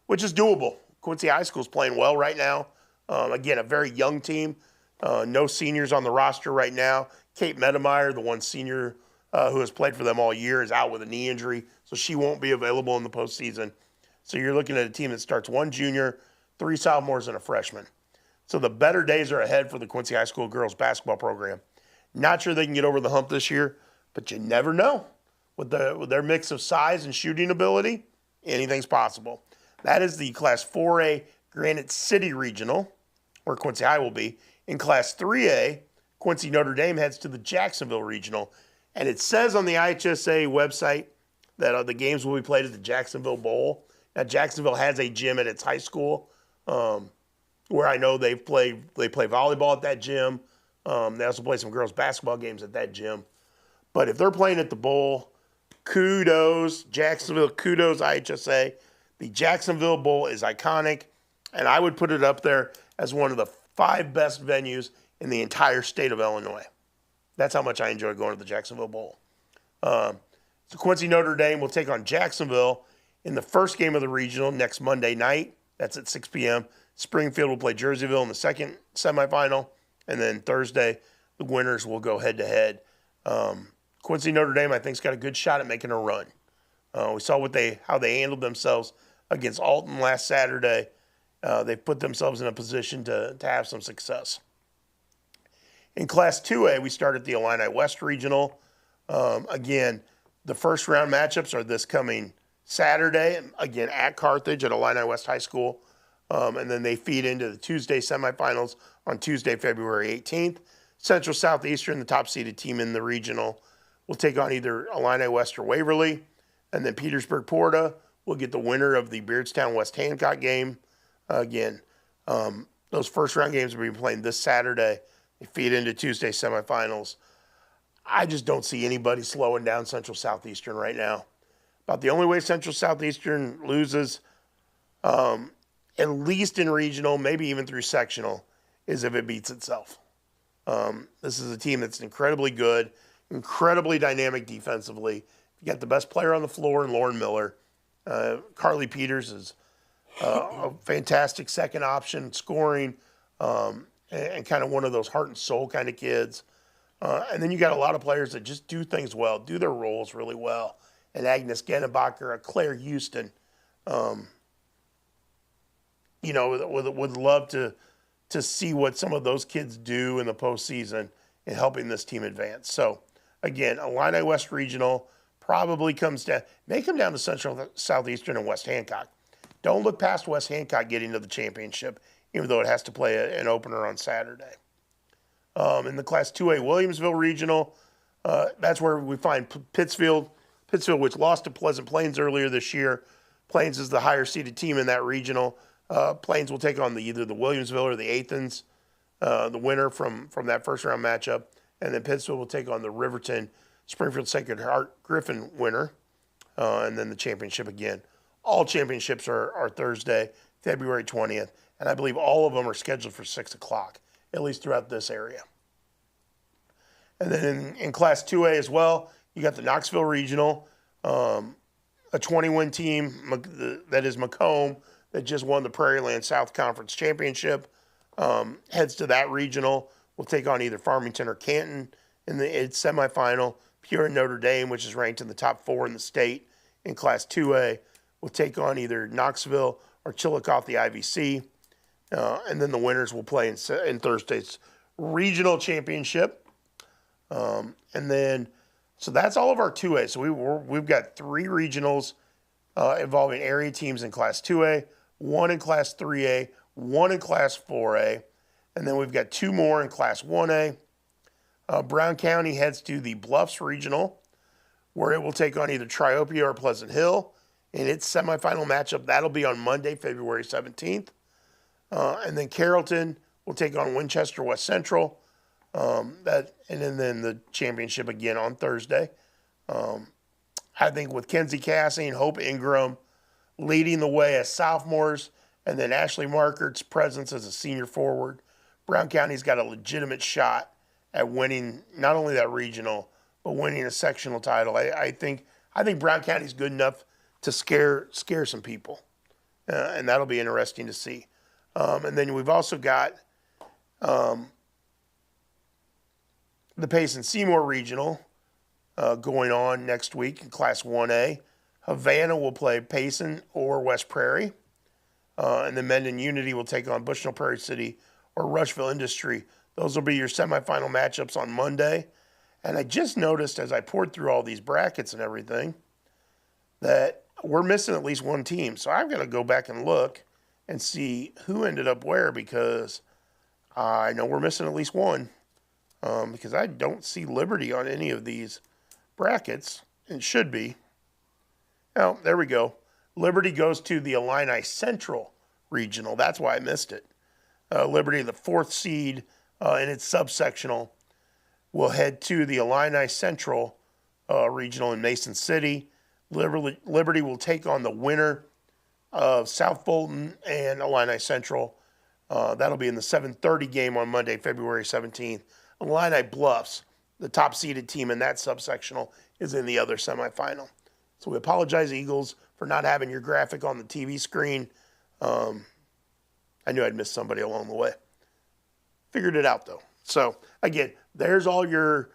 which is doable. Quincy High School is playing well right now. Again, a very young team. No seniors on the roster right now. Kate Medemeyer, the one senior who has played for them all year, is out with a knee injury, so she won't be available in the postseason. So you're looking at a team that starts 1 junior, 3 sophomores, and a freshman. So the better days are ahead for the Quincy High School girls basketball program. Not sure they can get over the hump this year, but you never know. With their mix of size and shooting ability, anything's possible. That is the Class 4A Granite City Regional, where Quincy High will be. In Class 3A, Quincy Notre Dame heads to the Jacksonville Regional. And it says on the IHSA website that the games will be played at the Jacksonville Bowl. Now, Jacksonville has a gym at its high school where I know they play volleyball at that gym. They also play some girls' basketball games at that gym. But if they're playing at the Bowl, kudos, Jacksonville, kudos, IHSA. The Jacksonville Bowl is iconic, and I would put it up there as one of the 5 best venues in the entire state of Illinois. That's how much I enjoy going to the Jacksonville Bowl. So Quincy Notre Dame will take on Jacksonville in the first game of the regional next Monday night. That's at 6 p.m. Springfield will play Jerseyville in the second semifinal, and then Thursday the winners will go head-to-head. Quincy Notre Dame, I think, has got a good shot at making a run. We saw how they handled themselves against Alton last Saturday. They put themselves in a position to have some success. In Class 2A, we start at the Illini West Regional. Again, the first round matchups are this coming Saturday, again at Carthage at Illini West High School. And then they feed into the Tuesday semifinals on Tuesday, February 18th. Central Southeastern, the top-seeded team in the regional, will take on either Illini West or Waverly. And then Petersburg Porta will get the winner of the Beardstown West Hancock game. Again, those first-round games will be playing this Saturday. They feed into Tuesday semifinals. I just don't see anybody slowing down Central Southeastern right now. About the only way Central Southeastern loses, at least in regional, maybe even through sectional, is if it beats itself. This is a team that's incredibly good, incredibly dynamic defensively. You got the best player on the floor in Lauren Miller. Carly Peters is a fantastic second option scoring and kind of one of those heart and soul kind of kids. And then you got a lot of players that just do things well, do their roles really well. And Agnes Gennebacher, Claire Houston, would love to see what some of those kids do in the postseason in helping this team advance. So, again, Illini West Regional probably may come down to Central Southeastern and West Hancock. Don't look past West Hancock getting to the championship, even though it has to play an opener on Saturday. In the Class 2A Williamsville Regional, that's where we find Pittsfield, which lost to Pleasant Plains earlier this year. Plains is the higher-seeded team in that regional. Plains will take on either the Williamsville or the Athens, the winner from that first-round matchup. And then Pittsfield will take on the Riverton Springfield Sacred Heart Griffin winner, and then the championship again. All championships are Thursday, February 20th, and I believe all of them are scheduled for 6 o'clock, at least throughout this area. And then in Class 2A as well, you got the Knoxville Regional, a 20-win team that is Macomb, that just won the Prairieland South Conference Championship, heads to that regional. Will take on either Farmington or Canton in its semifinal. Pure Notre Dame, which is ranked in the top 4 in the state in Class 2A, will take on either Knoxville or Chillicothe, the IVC. And then the winners will play in Thursday's regional championship. And then, so that's all of our 2A. So we've got 3 regionals involving area teams in Class 2A, 1 in Class 3A, 1 in Class 4A, and then we've got 2 more in Class 1A. Brown County heads to the Bluffs Regional, where it will take on either Triopia or Pleasant Hill in its semifinal matchup. That'll be on Monday, February 17th. And then Carrollton will take on Winchester West Central. And then the championship again on Thursday. I think with Kenzie Cassie and Hope Ingram leading the way as sophomores, and then Ashley Markert's presence as a senior forward, Brown County's got a legitimate shot at winning not only that regional, but winning a sectional title. I think Brown County's good enough to scare some people, and that'll be interesting to see. And then we've also got the Payson Seymour Regional going on next week in Class 1A. Havana will play Payson or West Prairie. And then Mendon Unity will take on Bushnell Prairie City or Rushville Industry. Those will be your semifinal matchups on Monday. And I just noticed as I poured through all these brackets and everything that we're missing at least one team. So I've got to go back and look and see who ended up where, because I know we're missing at least one, because I don't see Liberty on any of these brackets. It should be. Oh, there we go. Liberty goes to the Illini Central Regional. That's why I missed it. Liberty, the 4th seed in its subsectional, will head to the Illini Central Regional in Mason City. Liberty will take on the winner of South Bolton and Illini Central. That'll be in the 7:30 game on Monday, February 17th. Illini Bluffs, the top-seeded team in that subsectional, is in the other semifinal. So we apologize, Eagles, for not having your graphic on the TV screen. I knew I'd missed somebody along the way. Figured it out, though. So, again, there's all your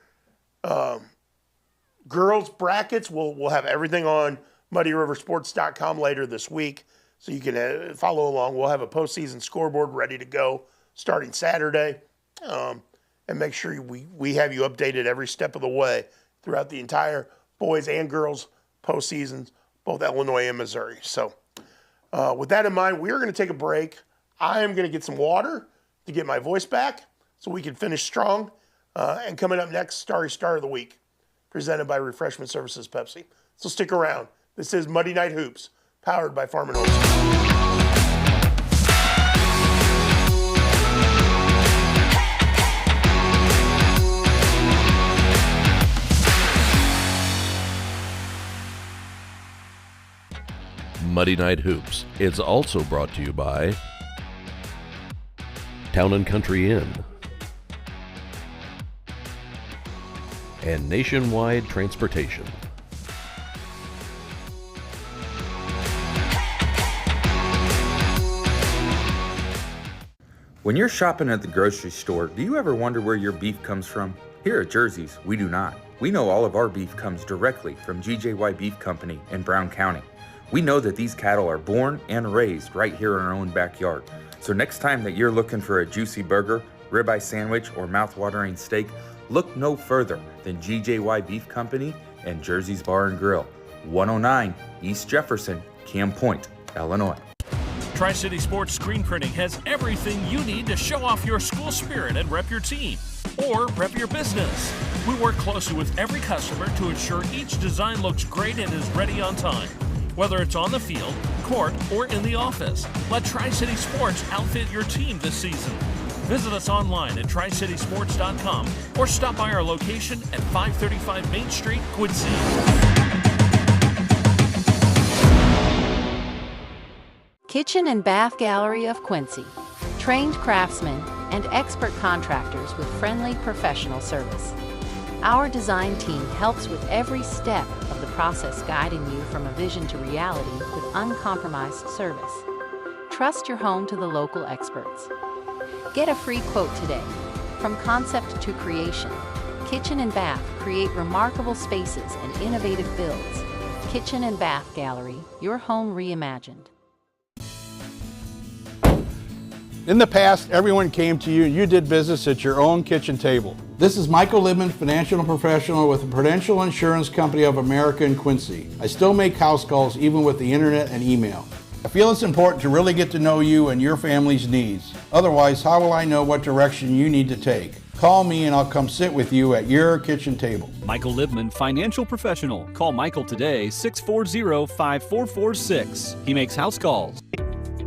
girls' brackets. We'll have everything on MuddyRiverSports.com later this week, so you can follow along. We'll have a postseason scoreboard ready to go starting Saturday, and make sure we have you updated every step of the way throughout the entire boys and girls postseasons, both Illinois and Missouri. So with that in mind, we are going to take a break. I am going to get some water to get my voice back so we can finish strong. And coming up next, Starry Star of the Week, presented by Refreshment Services Pepsi. So stick around. This is Muddy Night Hoops, powered by Farm and Home. Muddy Night Hoops is also brought to you by Town & Country Inn and Nationwide Transportation. When you're shopping at the grocery store, do you ever wonder where your beef comes from? Here at Jersey's, we do not. We know all of our beef comes directly from GJY Beef Company in Brown County. We know that these cattle are born and raised right here in our own backyard. So next time that you're looking for a juicy burger, ribeye sandwich, or mouth-watering steak, look no further than GJY Beef Company and Jersey's Bar and Grill, 109 East Jefferson, Camp Point, Illinois. Tri-City Sports Screen Printing has everything you need to show off your school spirit and rep your team, or rep your business. We work closely with every customer to ensure each design looks great and is ready on time. Whether it's on the field, court, or in the office, let Tri-City Sports outfit your team this season. Visit us online at tricitysports.com or stop by our location at 535 Main Street, Quincy. Kitchen and Bath Gallery of Quincy. Trained craftsmen and expert contractors with friendly professional service. Our design team helps with every step of the process, guiding you from a vision to reality with uncompromised service. Trust your home to the local experts. Get a free quote today. From concept to creation, Kitchen and Bath create remarkable spaces and innovative builds. Kitchen and Bath Gallery, your home reimagined. In the past, everyone came to you and you did business at your own kitchen table. This is Michael Libman, financial professional with the Prudential Insurance Company of America in Quincy. I still make house calls even with the internet and email. I feel it's important to really get to know you and your family's needs. Otherwise, how will I know what direction you need to take? Call me and I'll come sit with you at your kitchen table. Michael Libman, financial professional. Call Michael today, 640-5446. He makes house calls.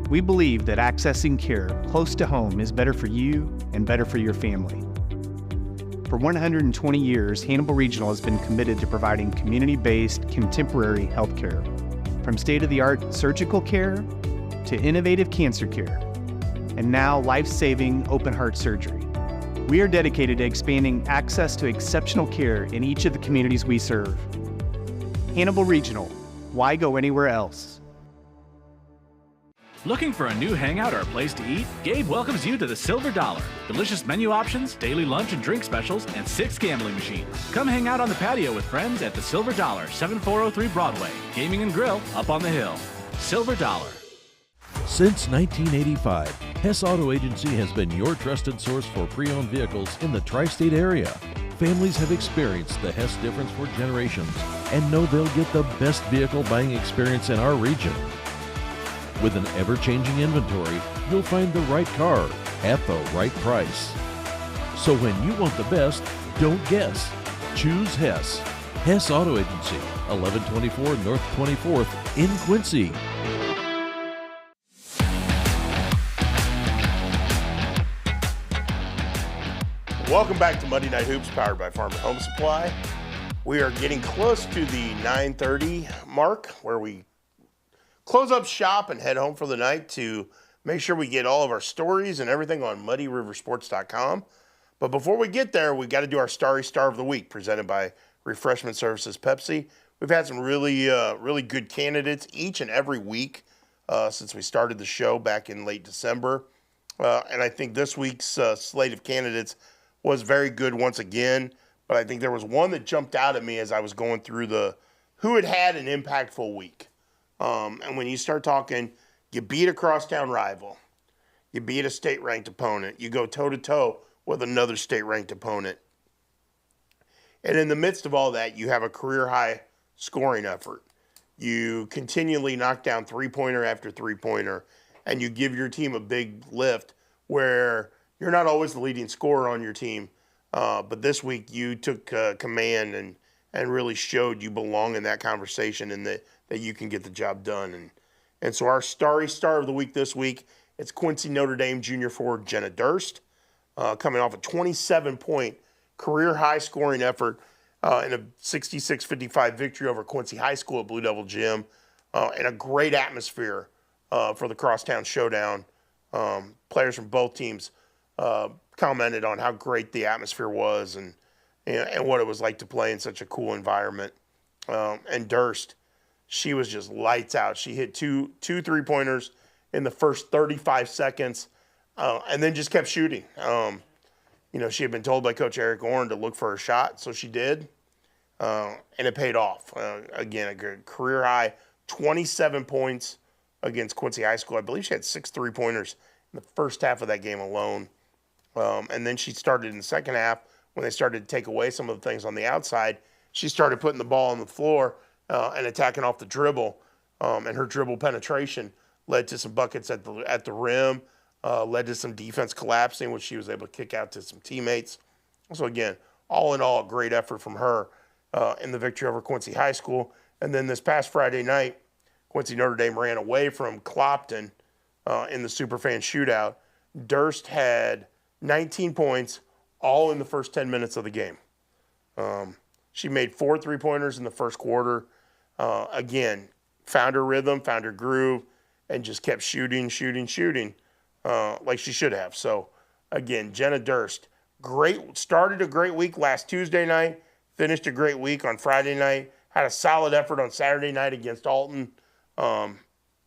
We believe that accessing care close to home is better for you and better for your family. For 120 years, Hannibal Regional has been committed to providing community-based, contemporary health care. From state-of-the-art surgical care to innovative cancer care, and now life-saving open-heart surgery. We are dedicated to expanding access to exceptional care in each of the communities we serve. Hannibal Regional, why go anywhere else? Looking for a new hangout or a place to eat? Gabe welcomes you to the Silver Dollar. Delicious menu options, daily lunch and drink specials, and 6 gambling machines. Come hang out on the patio with friends at the Silver Dollar, 7403 Broadway. Gaming and grill up on the hill. Silver Dollar. Since 1985, Hess Auto Agency has been your trusted source for pre-owned vehicles in the tri-state area. Families have experienced the Hess difference for generations and know they'll get the best vehicle buying experience in our region. With an ever-changing inventory, you'll find the right car at the right price. So when you want the best, don't guess. Choose Hess. Hess Auto Agency, 1124 North 24th in Quincy. Welcome back to Monday Night Hoops, powered by Farm and Home Supply. We are getting close to the 9:30 mark, where we close up shop and head home for the night to make sure we get all of our stories and everything on muddyriversports.com. But before we get there, we've got to do our Starry Star of the Week, presented by Refreshment Services Pepsi. We've had some really good candidates each and every week since we started the show back in late December. And I think this week's slate of candidates was very good once again. But I think there was one that jumped out at me as I was going through who had an impactful week. And when you start talking, you beat a crosstown rival, you beat a state-ranked opponent, you go toe-to-toe with another state-ranked opponent. And in the midst of all that, you have a career-high scoring effort. You continually knock down three-pointer after three-pointer, and you give your team a big lift where you're not always the leading scorer on your team. But this week you took command and really showed you belong in that conversation and that you can get the job done. And so our Starry Star of the Week this week, it's Quincy Notre Dame junior forward Jenna Durst, coming off a 27-point career-high scoring effort in a 66-55 victory over Quincy High School at Blue Devil Gym, and a great atmosphere for the Crosstown Showdown. Players from both teams commented on how great the atmosphere was and what it was like to play in such a cool environment. And Durst, she was just lights out. She hit two three-pointers in the first 35 seconds and then just kept shooting. She had been told by Coach Eric Orrin to look for her shot, so she did, and it paid off. Again, a good career-high 27 points against Quincy High School. I believe she had 6 three-pointers in the first half of that game alone. And then she started in the second half when they started to take away some of the things on the outside. She started putting the ball on the floor and attacking off the dribble, and her dribble penetration led to some buckets at the rim, led to some defense collapsing, which she was able to kick out to some teammates. So again, all in all, a great effort from her in the victory over Quincy High School. And then this past Friday night, Quincy Notre Dame ran away from Clopton in the Superfan shootout. Durst had 19 points, all in the first 10 minutes of the game. She made 4 three-pointers in the first quarter. Again, found her rhythm, found her groove, and just kept shooting like she should have. So, again, Jenna Durst, started a great week last Tuesday night, finished a great week on Friday night, had a solid effort on Saturday night against Alton, and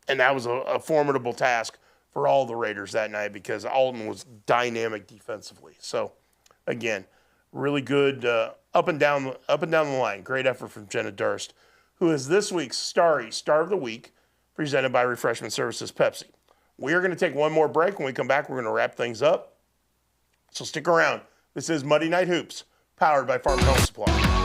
that was a formidable task for all the Raiders that night because Alton was dynamic defensively. So, again, Really good up and down the line. Great effort from Jenna Durst, who is this week's Starry Star of the Week, presented by Refreshment Services Pepsi. We are going to take one more break. When we come back, we're going to wrap things up. So stick around. This is Monday Night Hoops, powered by Farm and Home Supply.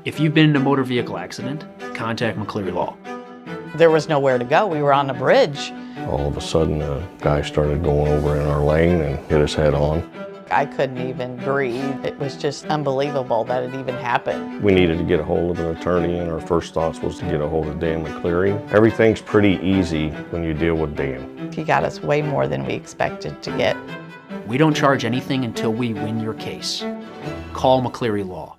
If you've been in a motor vehicle accident, contact McCleary Law. There was nowhere to go. We were on a bridge. All of a sudden, a guy started going over in our lane and hit his head on. I couldn't even breathe. It was just unbelievable that it even happened. We needed to get a hold of an attorney, and our first thoughts was to get a hold of Dan McCleary. Everything's pretty easy when you deal with Dan. He got us way more than we expected to get. We don't charge anything until we win your case. Call McCleary Law.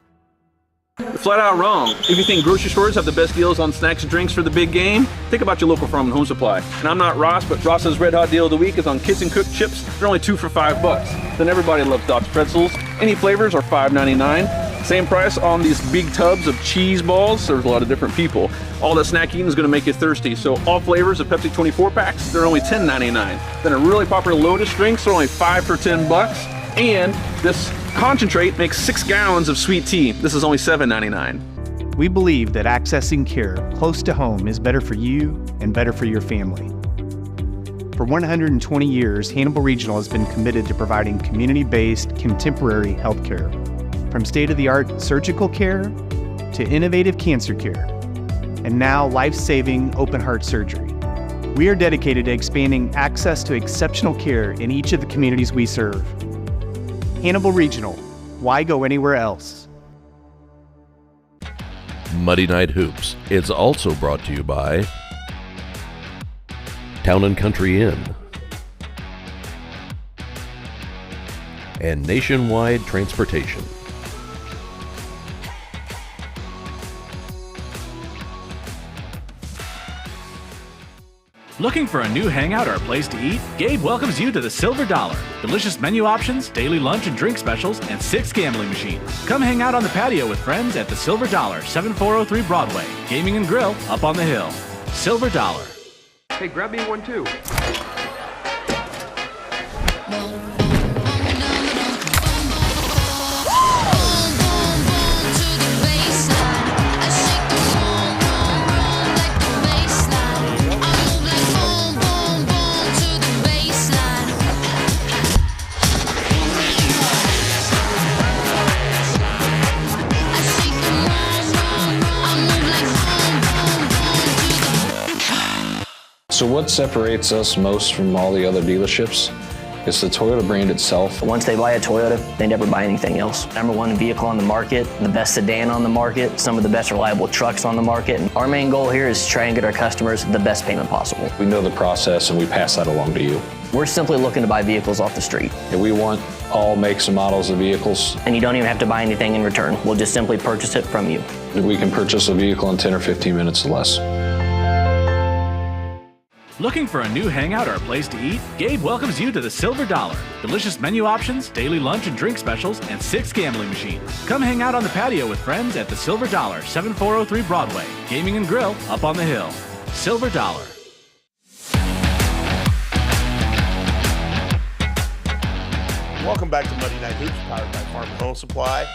You're flat out wrong. If you think grocery stores have the best deals on snacks and drinks for the big game, think about your local Farm and Home Supply. And I'm not Ross, but Ross's Red Hot Deal of the Week is on Kitchen Cooked chips. They're only 2 for $5. Then everybody loves Doc's pretzels. Any flavors are $5.99. Same price on these big tubs of cheese balls. There's a lot of different people. All that snack eating is going to make you thirsty. So all flavors of Pepsi 24 packs, they're only $10.99. Then a really popular Lotus drinks are only 5 for $10. And this concentrate makes 6 gallons of sweet tea. This is only $7.99. We believe that accessing care close to home is better for you and better for your family. For 120 years, Hannibal Regional has been committed to providing community-based, contemporary health care. From state-of-the-art surgical care to innovative cancer care, and now life-saving open-heart surgery. We are dedicated to expanding access to exceptional care in each of the communities we serve. Hannibal Regional, why go anywhere else? Muddy Night Hoops is also brought to you by Town & Country Inn and Nationwide Transportation. Looking for a new hangout or a place to eat? Gabe welcomes you to the Silver Dollar. Delicious menu options, daily lunch and drink specials, and 6 gambling machines. Come hang out on the patio with friends at the Silver Dollar, 7403 Broadway. Gaming and grill up on the hill. Silver Dollar. Hey, grab me one too. So what separates us most from all the other dealerships is the Toyota brand itself. Once they buy a Toyota, they never buy anything else. #1 vehicle on the market, the best sedan on the market, some of the best reliable trucks on the market. And our main goal here is to try and get our customers the best payment possible. We know the process and we pass that along to you. We're simply looking to buy vehicles off the street. And we want all makes and models of vehicles. And you don't even have to buy anything in return. We'll just simply purchase it from you. We can purchase a vehicle in 10 or 15 minutes or less. Looking for a new hangout or a place to eat? Gabe welcomes you to the Silver Dollar. Delicious menu options, daily lunch and drink specials, and 6 gambling machines. Come hang out on the patio with friends at the Silver Dollar, 7403 Broadway. Gaming and grill up on the hill. Silver Dollar. Welcome back to Monday Night Hoops, powered by Farm and Home Supply.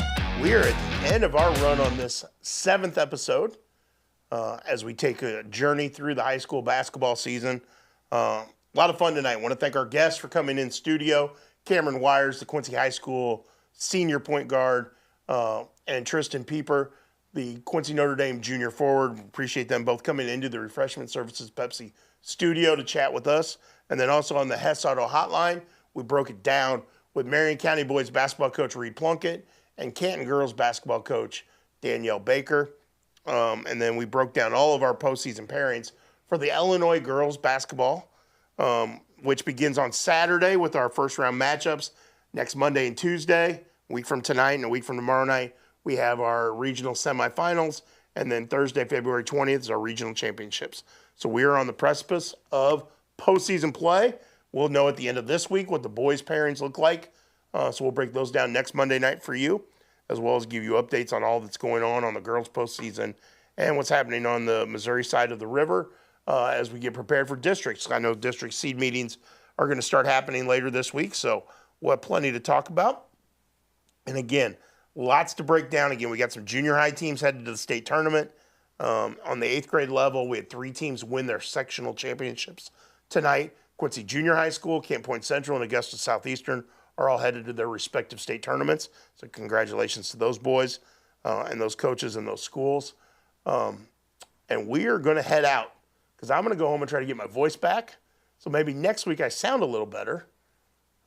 We are at the end of our run on this 7th episode. As we take a journey through the high school basketball season. A lot of fun tonight. I want to thank our guests for coming in studio. Cameron Wires, the Quincy High School senior point guard, and Tristan Peeper, the Quincy Notre Dame junior forward. Appreciate them both coming into the Refreshment Services Pepsi studio to chat with us. And then also on the Hess Auto Hotline, we broke it down with Marion County boys basketball coach Reed Plunket and Canton girls basketball coach Danielle Baker. And then we broke down all of our postseason pairings for the Illinois girls basketball, which begins on Saturday with our first round matchups. Next Monday and Tuesday, a week from tonight and a week from tomorrow night, we have our regional semifinals. And then Thursday, February 20th is our regional championships. So we are on the precipice of postseason play. We'll know at the end of this week what the boys pairings look like. So we'll break those down next Monday night for you. as well as give you updates on all that's going on the girls' postseason and what's happening on the Missouri side of the river as we get prepared for districts. I know district seed meetings are going to start happening later this week, so we'll have plenty to talk about. And again, lots to break down. Again, we got some junior high teams headed to the state tournament. On the 8th grade level, we had 3 teams win their sectional championships tonight. Quincy Junior High School, Camp Point Central, and Augusta Southeastern are all headed to their respective state tournaments. So congratulations to those boys and those coaches and those schools. And we are going to head out because I'm going to go home and try to get my voice back. So maybe next week I sound a little better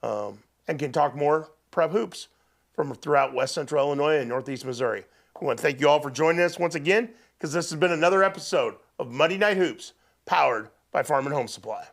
and can talk more prep hoops from throughout West Central Illinois and Northeast Missouri. We want to thank you all for joining us once again because this has been another episode of Monday Night Hoops powered by Farm and Home Supply.